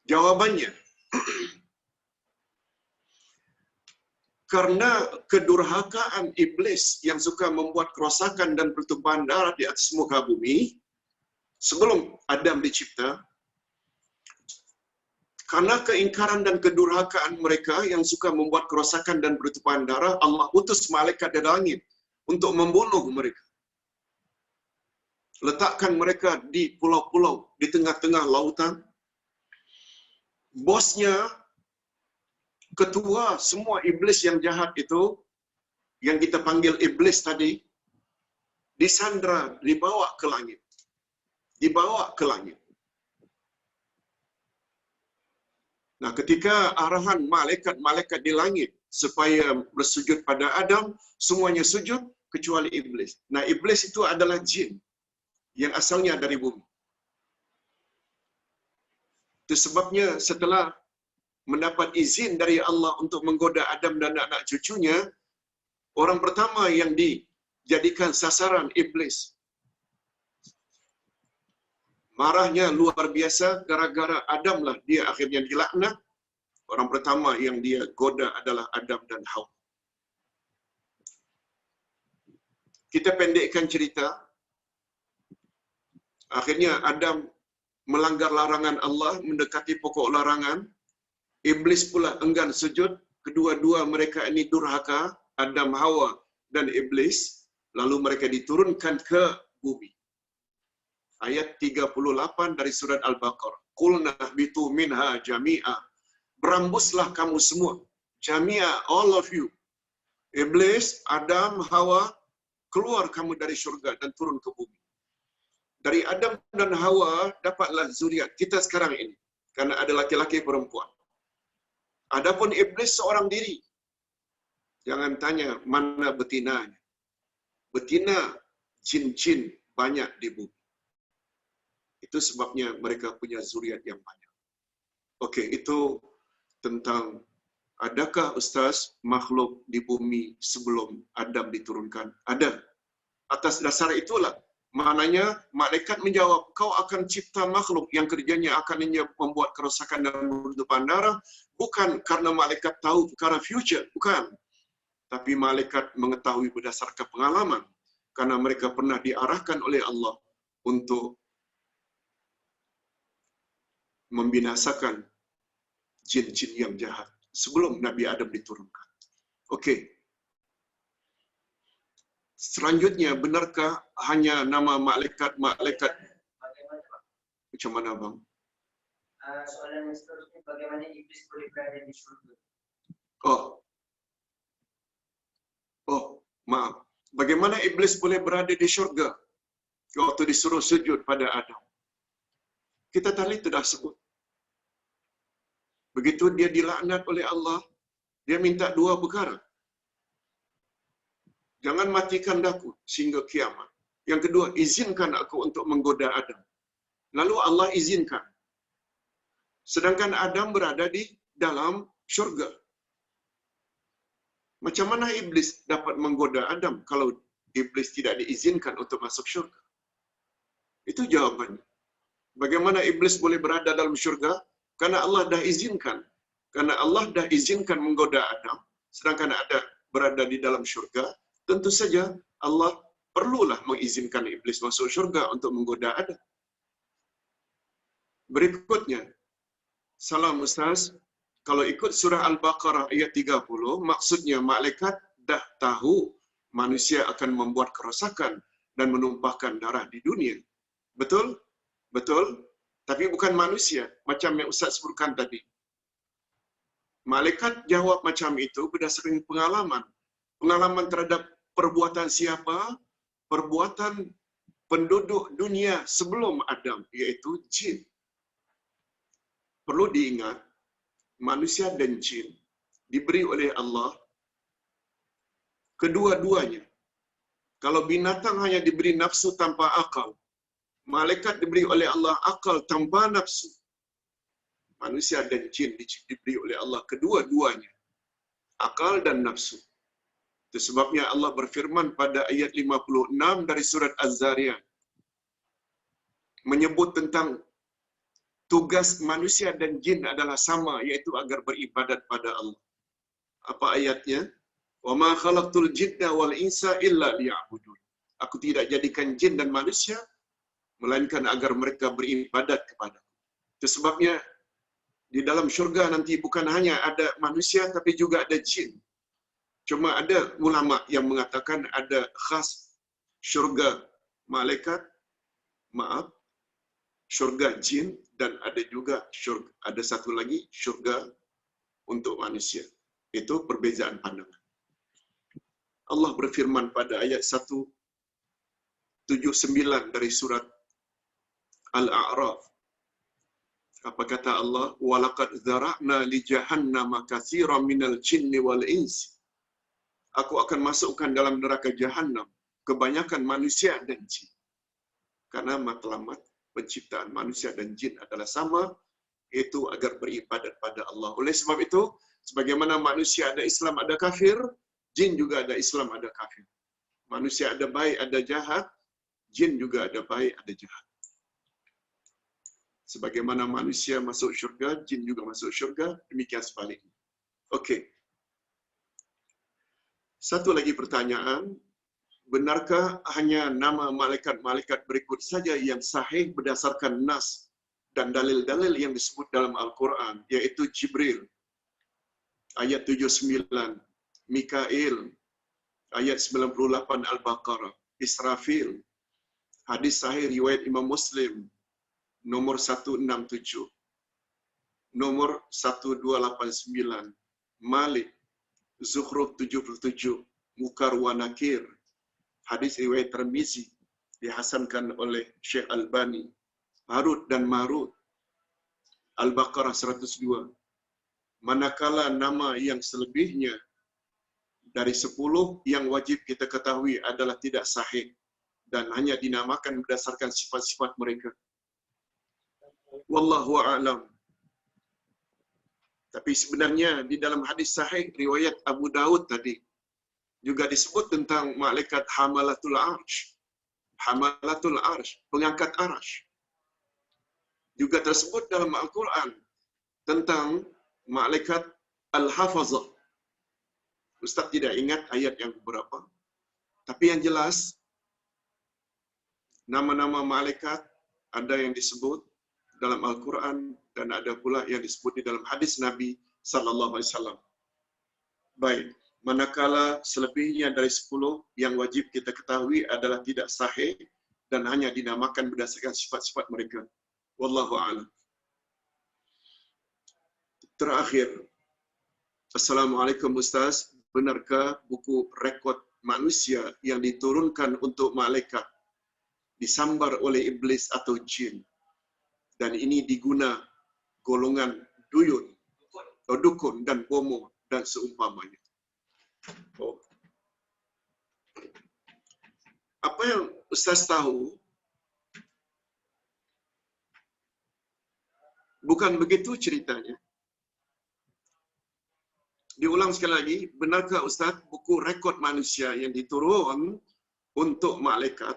Jawabannya, karena kedurhakaan iblis yang suka membuat kerosakan dan pertumpahan darah di atas muka bumi, sebelum Adam dicipta, karena keingkaran dan kedurhakaan mereka yang suka membuat kerosakan dan pertumpahan darah, Allah utus malaikat dari langit untuk membunuh mereka. Letakkan mereka di pulau-pulau di tengah-tengah lautan. Bosnya, ketua semua iblis yang jahat itu, yang kita panggil iblis tadi, disandra, dibawa ke langit. Dibawa ke langit. Nah, ketika arahan malaikat-malaikat di langit supaya bersujud pada Adam, semuanya sujud kecuali iblis. Nah, iblis itu adalah jin yang asalnya dari bumi. Itu sebabnya setelah mendapat izin dari Allah untuk menggoda Adam dan anak cucunya, orang pertama yang dijadikan sasaran iblis. Marahnya luar biasa, gara-gara Adam lah dia akhirnya dilaknat. Orang pertama yang dia goda adalah Adam dan Hawa. Kita pendekkan cerita. Akhirnya Adam melanggar larangan Allah, mendekati pokok larangan. Iblis pula enggan sujud. Kedua-dua mereka ini durhaka, Adam, Hawa dan Iblis. Lalu mereka diturunkan ke bumi. Ayat 38 dari surat Al-Baqarah. Qulna bitu minha jami'a. Berambuslah kamu semua. Jami'a, all of you. Iblis, Adam, Hawa, keluar kamu dari syurga dan turun ke bumi. Dari Adam dan Hawa dapatlah zuriat kita sekarang ini. Karena ada laki-laki perempuan. Adapun iblis seorang diri. Jangan tanya mana betinanya. Betina jin-jin banyak di bumi. Itu sebabnya mereka punya zuriat yang banyak. Okey, itu tentang adakah Ustaz makhluk di bumi sebelum Adam diturunkan? Ada. Atas dasar itulah, maknanya malaikat menjawab, kau akan cipta makhluk yang kerjanya akan membuat kerosakan dan pertumpahan darah, bukan karena malaikat tahu perkara future, bukan. Tapi malaikat mengetahui berdasarkan pengalaman, karena mereka pernah diarahkan oleh Allah untuk membinasakan jin-jin yang jahat sebelum Nabi Adam diturunkan. Okey. Selanjutnya, benarkah hanya nama malaikat-malaikat? Macam mana, Bang? Soalan yang seterusnya, bagaimana iblis boleh berada di syurga? Maaf. Bagaimana iblis boleh berada di syurga waktu disuruh sujud pada Adam? Kita tadi sudah sebut. Begitu dia dilaknat oleh Allah, dia minta dua perkara. Jangan matikan aku sehingga kiamat. Yang kedua, izinkan aku untuk menggoda Adam. Lalu Allah izinkan. Sedangkan Adam berada di dalam syurga. Macam mana iblis dapat menggoda Adam kalau iblis tidak diizinkan untuk masuk syurga? Itu jawabannya. Bagaimana iblis boleh berada dalam syurga? Karena Allah dah izinkan. Karena Allah dah izinkan menggoda Adam, sedangkan Adam berada di dalam syurga, tentu saja Allah perlulah mengizinkan iblis masuk syurga untuk menggoda Adam. Berikutnya, salam Ustaz, kalau ikut surah Al-Baqarah ayat 30, maksudnya malaikat dah tahu manusia akan membuat kerosakan dan menumpahkan darah di dunia. Betul? Betul? Tapi bukan manusia, macam yang Ustaz sebutkan tadi. Malaikat jawab macam itu berdasarkan pengalaman. Pengalaman terhadap perbuatan siapa? Perbuatan penduduk dunia sebelum Adam, yaitu jin. Perlu diingat, manusia dan jin diberi oleh Allah kedua-duanya. Kalau binatang hanya diberi nafsu tanpa akal, malaikat diberi oleh Allah akal tanpa nafsu. Manusia dan jin diberi oleh Allah kedua-duanya, akal dan nafsu. Itu sebabnya Allah berfirman pada ayat 56 dari surat Az-Zariyat, menyebut tentang tugas manusia dan jin adalah sama, yaitu agar beribadat pada Allah. Apa ayatnya? Wa ma khalaqtul jinna wal insa illa liya'budun. Aku tidak jadikan jin dan manusia melainkan agar mereka beribadat kepadaku. Itu sebabnya di dalam syurga nanti bukan hanya ada manusia tapi juga ada jin. Cuma ada ulama yang mengatakan ada khas syurga malaikat, syurga jin, dan ada juga syurga, ada satu lagi syurga untuk manusia. Itu perbezaan pandangan. Allah berfirman pada ayat 179 dari surat Al-A'raf. Apa kata Allah? Walaqad dzara'na li jahannama katsiran minal jinni wal insi. Aku akan masukkan dalam neraka Jahannam kebanyakan manusia dan jin. Karena matlamat penciptaan manusia dan jin adalah sama, yaitu agar beribadat pada Allah. Oleh sebab itu, sebagaimana manusia ada Islam, ada kafir, jin juga ada Islam, ada kafir. Manusia ada baik, ada jahat, jin juga ada baik, ada jahat. Sebagaimana manusia masuk syurga, jin juga masuk syurga, demikian sebaliknya. Okey. Satu lagi pertanyaan, benarkah hanya nama malaikat-malaikat berikut saja yang sahih berdasarkan nas dan dalil-dalil yang disebut dalam Al-Quran, iaitu Jibril, ayat 79, Mikail, ayat 98 Al-Baqarah, Israfil, hadis sahih riwayat Imam Muslim, nomor 167, nomor 1289, Malik, Zukhruf 77, Munkar wa Nakir, hadis riwayat Tirmizi, dihasankan oleh Syekh Albani, Harut dan Marut, Al-Baqarah 102. Manakala nama yang selebihnya dari 10 yang wajib kita ketahui adalah tidak sahih dan hanya dinamakan berdasarkan sifat-sifat mereka. Wallahu a'lam. Tapi sebenarnya di dalam hadis sahih riwayat Abu Daud tadi juga disebut tentang malaikat Hamalatul Arsh. Hamalatul Arsh, pengangkat arsh. Juga tersebut dalam Al-Quran tentang malaikat Al-Hafazah. Ustaz tidak ingat ayat yang berapa. Tapi yang jelas, nama-nama malaikat ada yang disebut dalam Al-Quran dan ada pula yang disebut di dalam hadis Nabi sallallahu alaihi wasallam. Baik, manakala selebihnya dari 10 yang wajib kita ketahui adalah tidak sahih dan hanya dinamakan berdasarkan sifat-sifat mereka. Wallahu a'lam. Terakhir, Assalamualaikum Ustaz, benarkah buku rekod manusia yang diturunkan untuk malaikat disambar oleh iblis atau jin, dan ini diguna golongan dukun dan bomo dan seumpamanya? Apa yang Ustaz tahu, bukan begitu ceritanya. Diulang sekali lagi, benarkah Ustaz buku rekod manusia yang diturun untuk malaikat,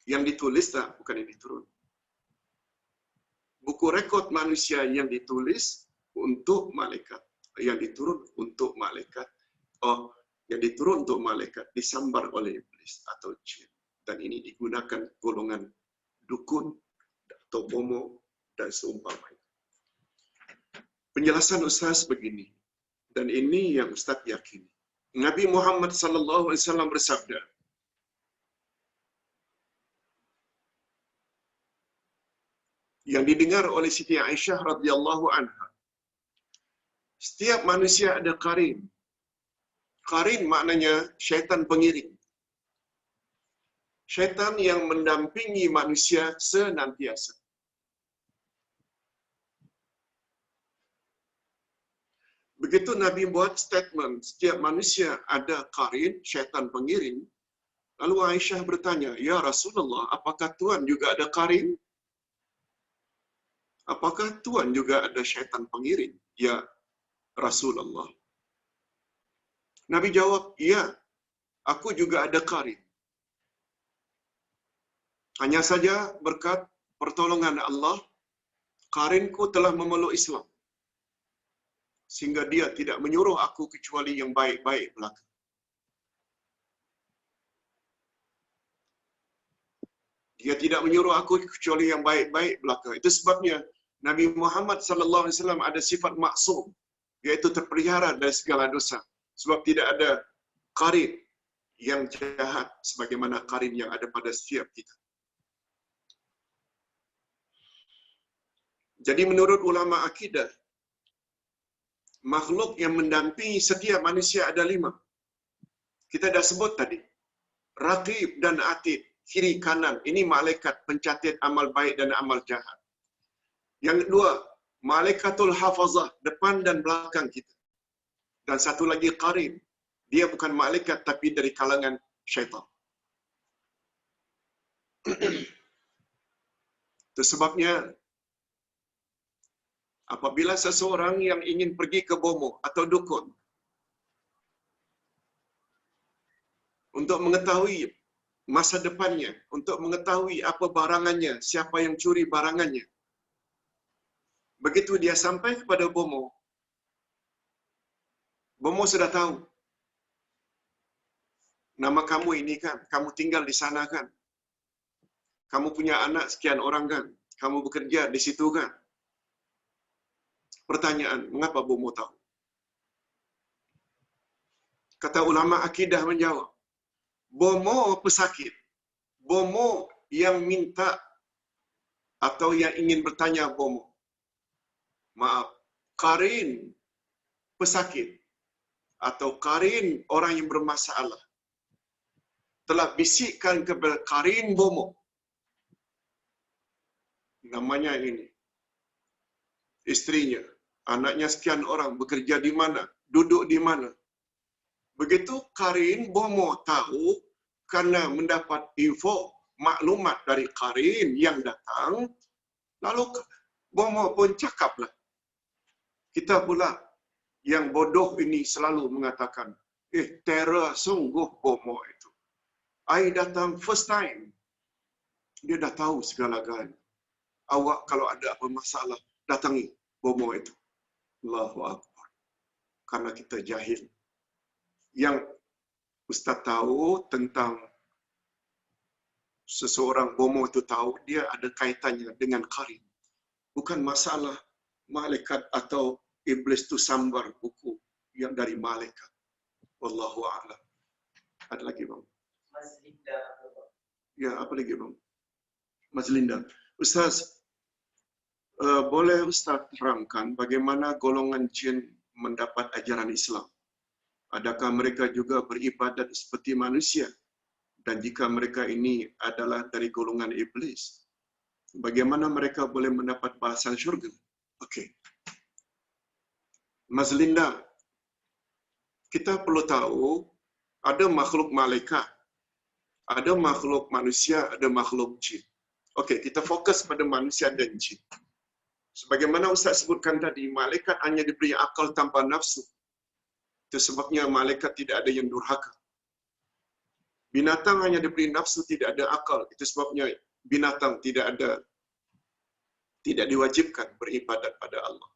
yang ditulis tak, bukan yang diturun. Buku rekod manusia yang ditulis untuk malaikat, yang diturun untuk malaikat, yang diturun untuk malaikat disambar oleh iblis atau jin, dan ini digunakan golongan dukun atau bomo dan seumpamanya. Penjelasan Ustaz begini, dan ini yang Ustaz yakini. Nabi Muhammad sallallahu alaihi wasallam bersabda, yang didengar oleh Siti Aisyah radhiyallahu anha, setiap manusia ada qarin. Qarin maknanya syaitan pengiring. Syaitan yang mendampingi manusia senantiasa. Begitu Nabi buat statement, setiap manusia ada qarin, syaitan pengiring. Lalu Aisyah bertanya, "Ya Rasulullah, apakah Tuhan juga ada qarin? Apakah Tuhan juga ada syaitan pengiring?" "Ya Rasulullah." Nabi jawab, "Ya, aku juga ada qarin. Hanya saja berkat pertolongan Allah, qarinku telah memeluk Islam. Sehingga dia tidak menyuruh aku kecuali yang baik-baik belaka." Dia tidak menyuruh aku kecuali yang baik-baik belaka. Itu sebabnya Nabi Muhammad sallallahu alaihi wasallam ada sifat maksum, yaitu terpelihara dari segala dosa. Sebab tidak ada qarin yang jahat sebagaimana qarin yang ada pada setiap kita. Jadi menurut ulama akidah, makhluk yang mendampingi setiap manusia ada 5. Kita dah sebut tadi. Raqib dan Atid, kiri kanan. Ini malaikat pencatat amal baik dan amal jahat. Yang kedua, malaikatul hafazah, depan dan belakang kita. Dan satu lagi qarin. Dia bukan malaikat tapi dari kalangan syaitan. Itu sebabnya apabila seseorang yang ingin pergi ke bomo atau dukun untuk mengetahui masa depannya, untuk mengetahui apa barangannya, siapa yang curi barangannya, begitu dia sampai kepada bomo, bomo sudah tahu, nama kamu ini kan, kamu tinggal di sana kan, kamu punya anak sekian orang kan, kamu bekerja di situ kan. Pertanyaan, mengapa bomo tahu? Kata ulama akidah menjawab, bomo pesakit, bomo yang minta atau yang ingin bertanya bomo, maaf, qarin pesakit atau qarin orang yang bermasalah telah bisikkan kepada qarin bomo, namanya ini, istrinya, anaknya sekian orang, bekerja di mana, duduk di mana. Begitu qarin bomo tahu karena mendapat info, maklumat dari qarin yang datang, lalu bomo pun cakaplah. Kita pula yang bodoh ini selalu mengatakan, terror sungguh bomo itu. I datang first time. Dia dah tahu segala-galanya. Awak kalau ada apa masalah, datangi bomo itu. Allahu Akbar. Karena kita jahil. Yang Ustaz tahu tentang seseorang bomo itu tahu, dia ada kaitannya dengan qarin. Bukan masalah malaikat atau iblis itu sambar buku yang dari malaikat. Wallahu a'lam. Ada lagi bang? Mas Linda. Ya, apa lagi bang? Mas Linda. Ustaz, boleh Ustaz terangkan bagaimana golongan jin mendapat ajaran Islam? Adakah mereka juga beribadat seperti manusia? Dan jika mereka ini adalah dari golongan iblis, bagaimana mereka boleh mendapat balasan syurga? Okey. Mas Linda, kita perlu tahu ada makhluk malaikat, ada makhluk manusia, ada makhluk jin. Okey, kita fokus pada manusia dan jin. Sebagaimana Ustaz sebutkan tadi, malaikat hanya diberi akal tanpa nafsu. Itu sebabnya malaikat tidak ada yang durhaka. Binatang hanya diberi nafsu, tidak ada akal. Itu sebabnya binatang tidak diwajibkan beribadat pada Allah.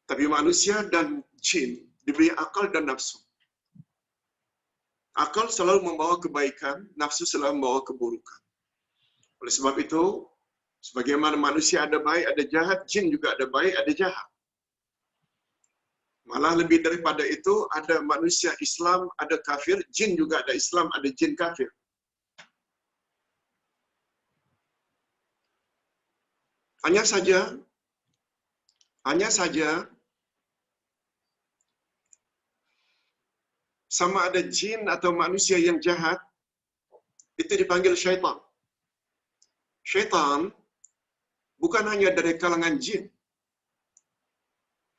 Tapi manusia dan jin diberi akal dan nafsu. Akal selalu membawa kebaikan, nafsu selalu membawa keburukan. Oleh sebab itu, sebagaimana manusia ada baik, ada jahat, jin juga ada baik, ada jahat. Malah lebih daripada itu, ada manusia Islam, ada kafir, jin juga ada Islam, ada jin kafir. Hanya saja, sama ada jin atau manusia yang jahat, itu dipanggil syaitan. Syaitan bukan hanya dari kalangan jin.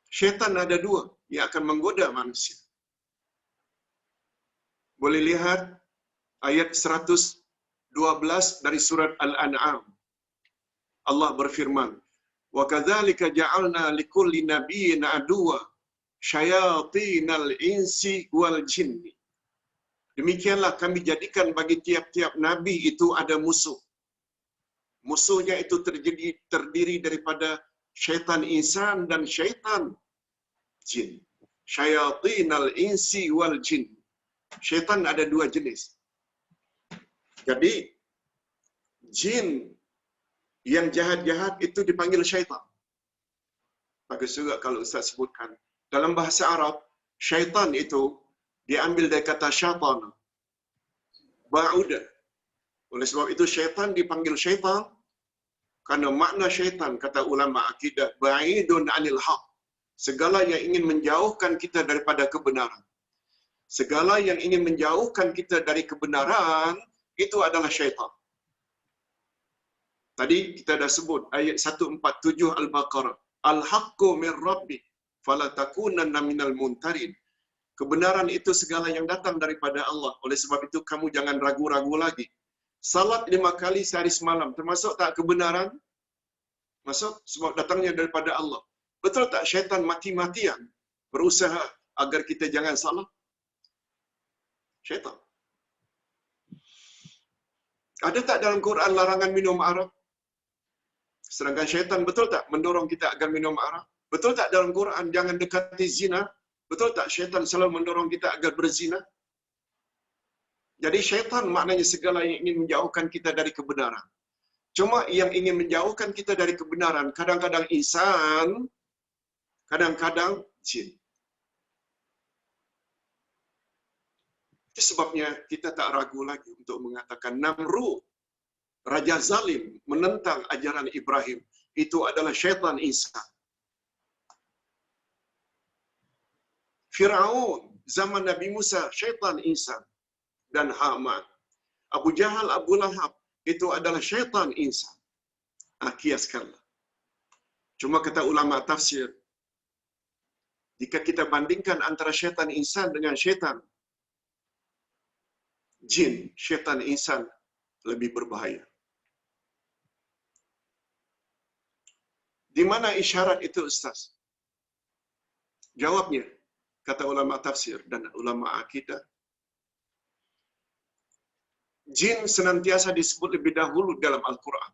Syaitan ada dua yang akan menggoda manusia. Boleh lihat ayat 112 dari surat Al-An'am. Allah berfirman, "Wa kadzalika ja'alna likulli nabiyyin aduwwa syayatinal insi wal jinni." Demikianlah kami jadikan bagi tiap-tiap nabi itu ada musuh. Musuhnya itu terdiri daripada syaitan insan dan syaitan jin. Syayatinal insi wal jin. Syaitan ada dua jenis. Jadi jin yang jahat-jahat itu dipanggil syaitan. Bagus juga kalau Ustaz sebutkan. Dalam bahasa Arab, syaitan itu diambil dari kata syaitan. Ba'uda. Oleh sebab itu syaitan dipanggil syaitan karena makna syaitan, kata ulama akidah, ba'idun anil haq. Segala yang ingin menjauhkan kita daripada kebenaran. Segala yang ingin menjauhkan kita dari kebenaran, itu adalah syaitan. Tadi kita dah sebut ayat 147 Al-Baqarah. Al-haqqu min rabbik fala takunanna minal muntarin. Kebenaran itu segala yang datang daripada Allah. Oleh sebab itu kamu jangan ragu-ragu lagi. Salat 5 kali sehari semalam termasuk tak kebenaran? Masuk sebab datangnya daripada Allah. Betul tak syaitan mati-matian berusaha agar kita jangan salat? Syaitan. Ada tak dalam Quran larangan minum arak? Sedangkan syaitan betul tak mendorong kita agar minum arak? Betul tak dalam Quran jangan dekati zina? Betul tak syaitan selalu mendorong kita agar berzina? Jadi syaitan maknanya segala yang ingin menjauhkan kita dari kebenaran. Cuma yang ingin menjauhkan kita dari kebenaran, kadang-kadang insan, kadang-kadang jin. Itu sebabnya kita tak ragu lagi untuk mengatakan Namrud, Raja Zalim, menentang ajaran Ibrahim. Itu adalah syaitan insan. Fir'aun, zaman Nabi Musa, syaitan insan. Dan Haman. Abu Jahal, Abu Lahab, itu adalah syaitan insan. Kiaskanlah. Cuma kata ulama tafsir, jika kita bandingkan antara syaitan insan dengan syaitan jin, syaitan insan lebih berbahaya. Di mana isyarat itu, Ustaz? Jawabnya, kata ulama tafsir dan ulama akidah, jin senantiasa disebut lebih dahulu dalam Al-Quran.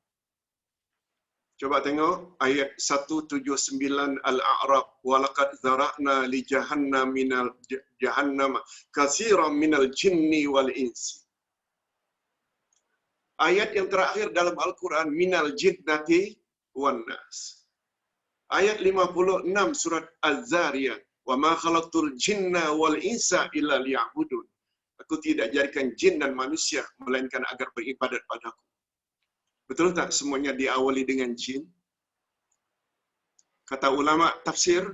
Coba tengok ayat 179 Al-A'raf. Walaqad zara'na li jahannam minal jahannam katsiran minal jinni wal insi. Ayat yang terakhir dalam Al-Quran, minal jinnati wan nas. Ayat 56 surat Az-Zariyat. Wa ma khalaqtul jinna wal insa illa liya'budun. Aku tidak jadikan jin dan manusia melainkan agar beribadat padaku. Betul tak semuanya diawali dengan jin? Kata ulama tafsir,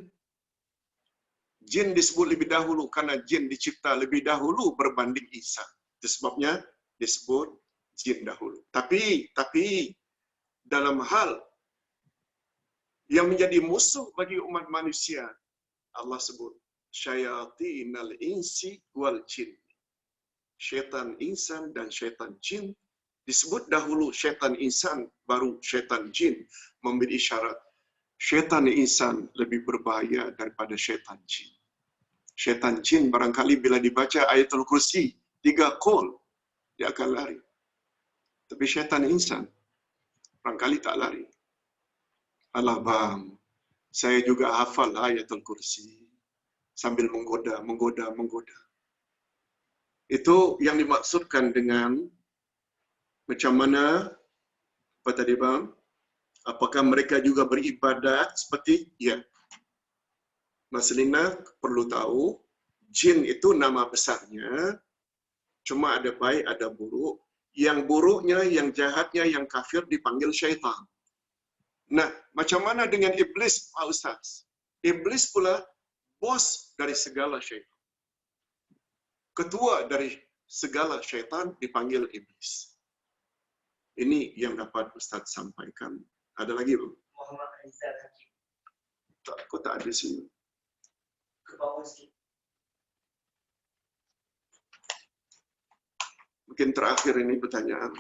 jin disebut lebih dahulu karena jin dicipta lebih dahulu berbanding insan. Itu sebabnya disebut jin dahulu. Tapi dalam hal yang menjadi musuh bagi umat manusia, Allah sebut syayatinal insi wal jin. Syaitan insan dan syaitan jin disebut dahulu syaitan insan, baru syaitan jin, memberi isyarat syaitan insan lebih berbahaya daripada syaitan jin. Syaitan jin barangkali bila dibaca ayatul kursi 3 qul dia akan lari. Tapi syaitan insan barangkali tak lari. Alah bang, saya juga hafal ayatul kursi sambil menggoda. Itu yang dimaksudkan dengan macam mana, apa tadi bang? Apakah mereka juga beribadat seperti? Ya. Mas Lina perlu tahu, jin itu nama besarnya, cuma ada baik, ada buruk. Yang buruknya, yang jahatnya, yang kafir dipanggil syaitan. Nah, macam mana dengan iblis, Pak Ustaz? Iblis pula bos dari segala syaitan. Ketua dari segala syaitan dipanggil iblis. Ini yang dapat Ustaz sampaikan. Ada lagi, Bu? Muhammad Rizal Hakim. Tak, kok tak ada sini. Ke bawah sikit. Mungkin terakhir ini pertanyaan.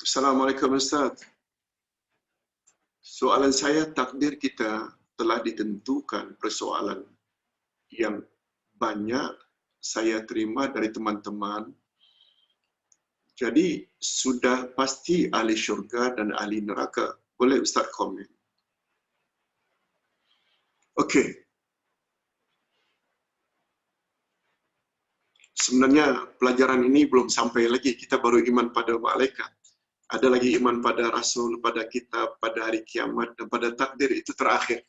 Assalamualaikum Ustaz. Soalan saya, takdir kita telah ditentukan persoalan yang banyak saya terima dari teman-teman. Jadi sudah pasti ahli syurga dan ahli neraka. Boleh Ustaz komen? Okey. Sebenarnya pelajaran ini belum sampai lagi. Kita baru iman pada malaikat. Ada lagi iman pada Rasul, pada kitab, pada hari kiamat, dan pada takdir itu terakhir.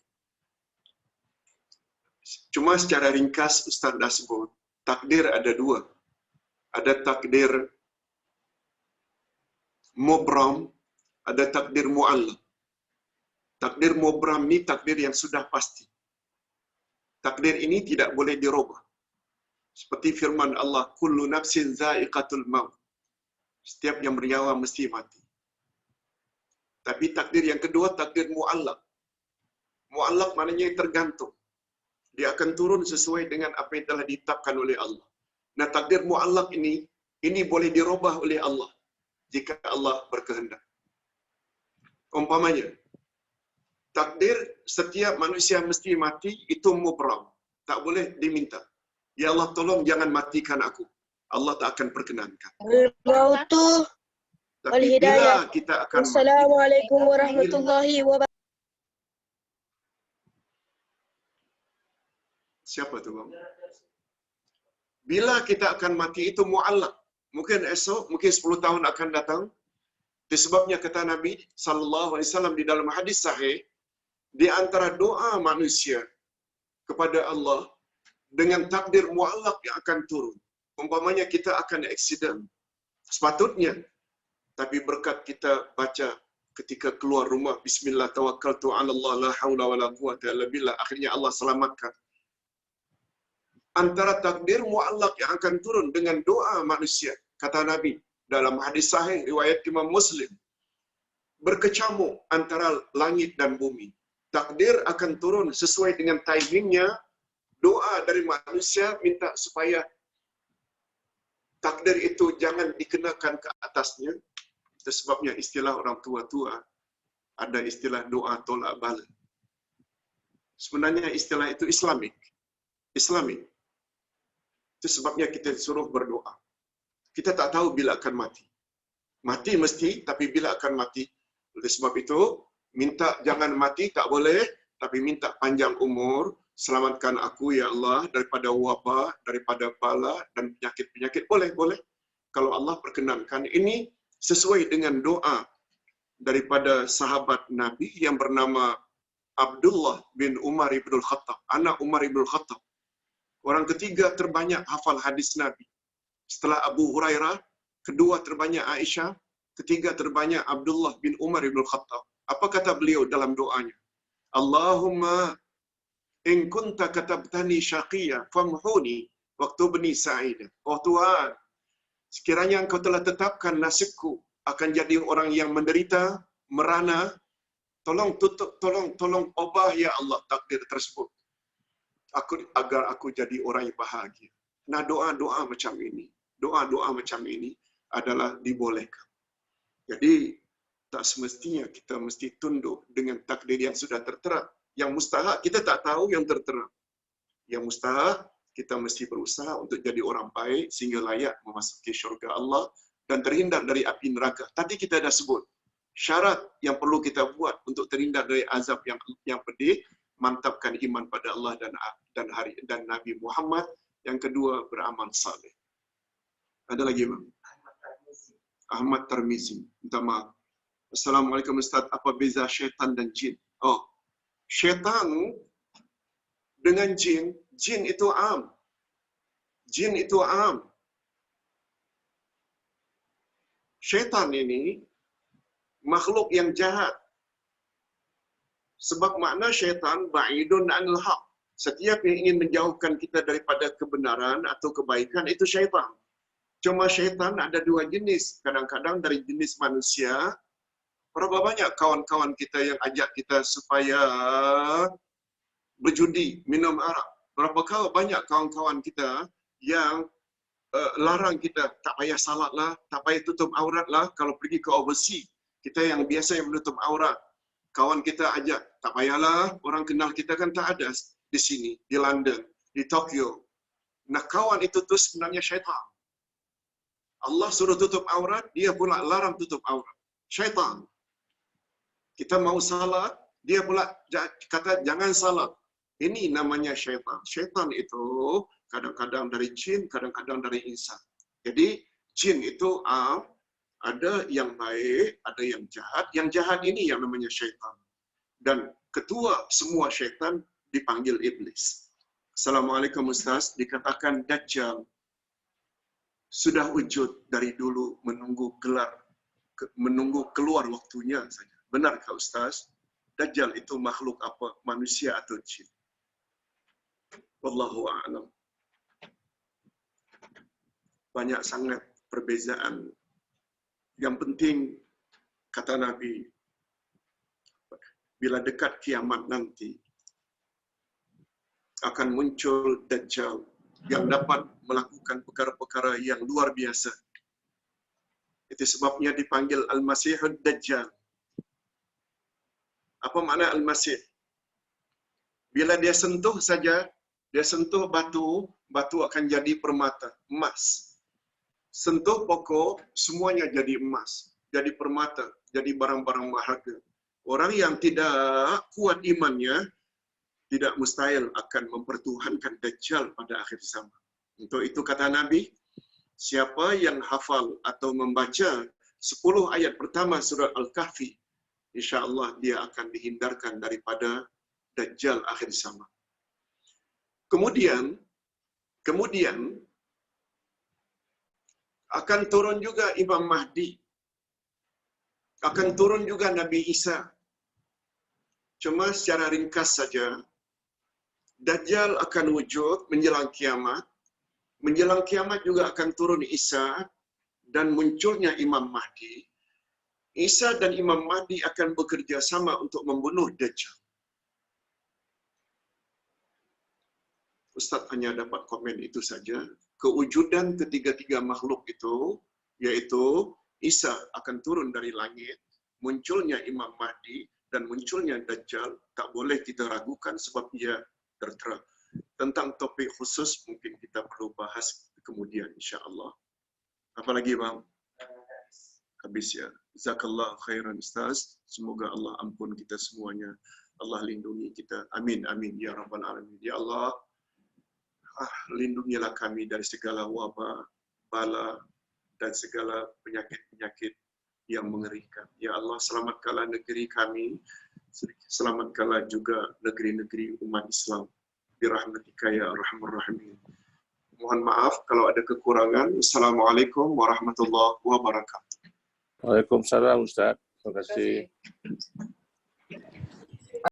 Cuma secara ringkas Ustaz dah sebut, takdir ada dua. Ada takdir mubram, ada takdir mu'allaq. Takdir mubram ni takdir yang sudah pasti. Takdir ini tidak boleh dirubah. Seperti firman Allah, kullu nafsin za'iqatul maut. Setiap yang bernyawa mesti mati. Tapi takdir yang kedua, takdir mu'allaq. Mu'allaq maknanya tergantung. Dia akan turun sesuai dengan apa yang telah ditetapkan oleh Allah. Nah, takdir mu'allaq ini boleh dirubah oleh Allah jika Allah berkehendak. Umpamanya, takdir setiap manusia mesti mati itu mubram. Tak boleh diminta. Ya Allah, tolong jangan matikan aku. Allah tak akan perkenankan. Al-Mautu Tapi wal bila hidayah. kita akan mati, Assalamualaikum warahmatullahi wabarakatuh. siapa tu bang? Bila kita akan mati itu mu'allaq. Mungkin esok, mungkin 10 tahun akan datang. Disebabnya kata Nabi sallallahu alaihi wasallam di dalam hadis sahih, di antara doa manusia kepada Allah dengan takdir mu'allaq yang akan turun. Umpamanya kita akan aksiden. Sepatutnya, tapi berkat kita baca ketika keluar rumah, bismillah tawakkaltu 'ala Allah la haula wala quwwata illa billah, akhirnya Allah selamatkan. Antara takdir mu'allaq yang akan turun dengan doa manusia, kata Nabi dalam hadis sahih riwayat Imam Muslim, berkecamuk antara langit dan bumi. Takdir akan turun sesuai dengan timingnya. Doa dari manusia minta supaya takdir itu jangan dikenakan ke atasnya. Itu sebabnya istilah orang tua-tua ada istilah doa tolak bala. Sebenarnya istilah itu Islamik. Itu sebabnya kita disuruh berdoa. Kita tak tahu bila akan mati. Mati mesti, tapi bila akan mati. Oleh sebab itu, minta jangan mati tak boleh, tapi minta panjang umur, selamatkan aku ya Allah daripada wabak, daripada bala dan penyakit-penyakit. Boleh. Kalau Allah perkenankan. Ini sesuai dengan doa daripada sahabat Nabi yang bernama Abdullah bin Umar ibn Khattab. Anak Umar ibn Khattab. Orang ketiga terbanyak hafal hadis Nabi. Setelah Abu Hurairah, kedua terbanyak Aisyah, ketiga terbanyak Abdullah bin Umar ibn Khattab. Apa kata beliau dalam doanya? Allahumma in kunta katabtani syaqiyya famhuni waktu bani sa'idah. Oh Tuhan, sekiranya Engkau telah tetapkan nasibku akan jadi orang yang menderita, merana, tolong tutup, tolong ubah ya Allah takdir tersebut. Agar aku jadi orang yang bahagia. Nah, doa-doa macam ini adalah dibolehkan. Jadi tak semestinya kita mesti tunduk dengan takdir yang sudah tertera. Yang mustahak kita tak tahu yang tertera. Yang mustahak kita mesti berusaha untuk jadi orang baik sehingga layak memasuki syurga Allah dan terhindar dari api neraka. Tadi kita dah sebut syarat yang perlu kita buat untuk terhindar dari azab yang pedih, mantapkan iman pada Allah dan Nabi Muhammad. Yang kedua, beramal saleh. Ada lagi bang? Ahmad Tarmizi. Minta maaf. Assalamualaikum Ustaz. Apa beza syaitan dan jin? Oh, syaitan dengan jin itu am. Jin itu am. Syaitan ini makhluk yang jahat. Sebab makna syaitan ba'idun anil haq. Setiap yang ingin menjauhkan kita daripada kebenaran atau kebaikan itu syaitan. Cuma syaitan ada dua jenis. Kadang-kadang dari jenis manusia. Berapa banyak kawan-kawan kita yang ajak kita supaya berjudi, minum arak. Berapa banyak kawan-kawan kita yang larang kita, tak payah salat lah, tak payah tutup aurat lah kalau pergi ke overseas. Kita yang biasa yang menutup aurat. Kawan kita ajak, tak payahlah, orang kenal kita kan tak ada di sini, di London, di Tokyo. Nah, kawan itu tu sebenarnya syaitan. Allah suruh tutup aurat, dia pula larang tutup aurat. Syaitan. Kita mau salat, dia pula kata jangan salat. Ini namanya syaitan. Syaitan itu kadang-kadang dari jin, kadang-kadang dari insan. Jadi, jin itu ada yang baik, ada yang jahat. Yang jahat ini yang namanya syaitan. Dan ketua semua syaitan dipanggil iblis. Assalamualaikum Ustaz. Dikatakan Dajjal sudah wujud dari dulu menunggu keluar waktunya saja. Benarkah Ustaz? Dajjal itu makhluk apa? Manusia atau jin? Wallahu a'lam. Banyak sangat perbezaan. Yang penting, kata Nabi, bila dekat kiamat nanti, akan muncul Dajjal yang dapat melakukan perkara-perkara yang luar biasa. Itu sebabnya dipanggil Al-Masihud Dajjal. Apa makna Al-Masih? Bila dia sentuh saja, dia sentuh batu, batu akan jadi permata, emas. Sentuh pokok, semuanya jadi emas, jadi permata, jadi barang-barang berharga. Orang yang tidak kuat imannya, tidak mustahil akan mempertuhankan Dajjal pada akhir zaman. Untuk itu kata Nabi, siapa yang hafal atau membaca 10 ayat pertama surah Al-Kahfi, insya-Allah dia akan dihindarkan daripada Dajjal akhir zaman. Kemudian akan turun juga Imam Mahdi. Akan turun juga Nabi Isa. Cuma secara ringkas saja, Dajjal akan wujud menjelang kiamat. Menjelang kiamat juga akan turun Isa dan munculnya Imam Mahdi. Isa dan Imam Mahdi akan bekerja sama untuk membunuh Dajjal. Ustaz hanya dapat komen itu saja. Kewujudan ketiga-tiga makhluk itu, yaitu Isa akan turun dari langit, munculnya Imam Mahdi, dan munculnya Dajjal, tak boleh kita ragukan sebab dia tertera. Tentang topik khusus mungkin kita perlu bahas kemudian insya-Allah. Apa lagi bang? Habis ya. Jazakallah khairan Ustaz. Semoga Allah ampun kita semuanya. Allah lindungi kita. Amin amin ya rabbal alamin. Ya Allah, lindungilah kami dari segala wabak, bala dan segala penyakit-penyakit yang mengerikan. Ya Allah, selamatkanlah negeri kami. Selamatkanlah juga negeri-negeri umat Islam. Birahmatika ya arhamar rahimin. Mohon maaf kalau ada kekurangan. Assalamualaikum warahmatullahi wabarakatuh. Waalaikumsalam Ustaz. Terima kasih.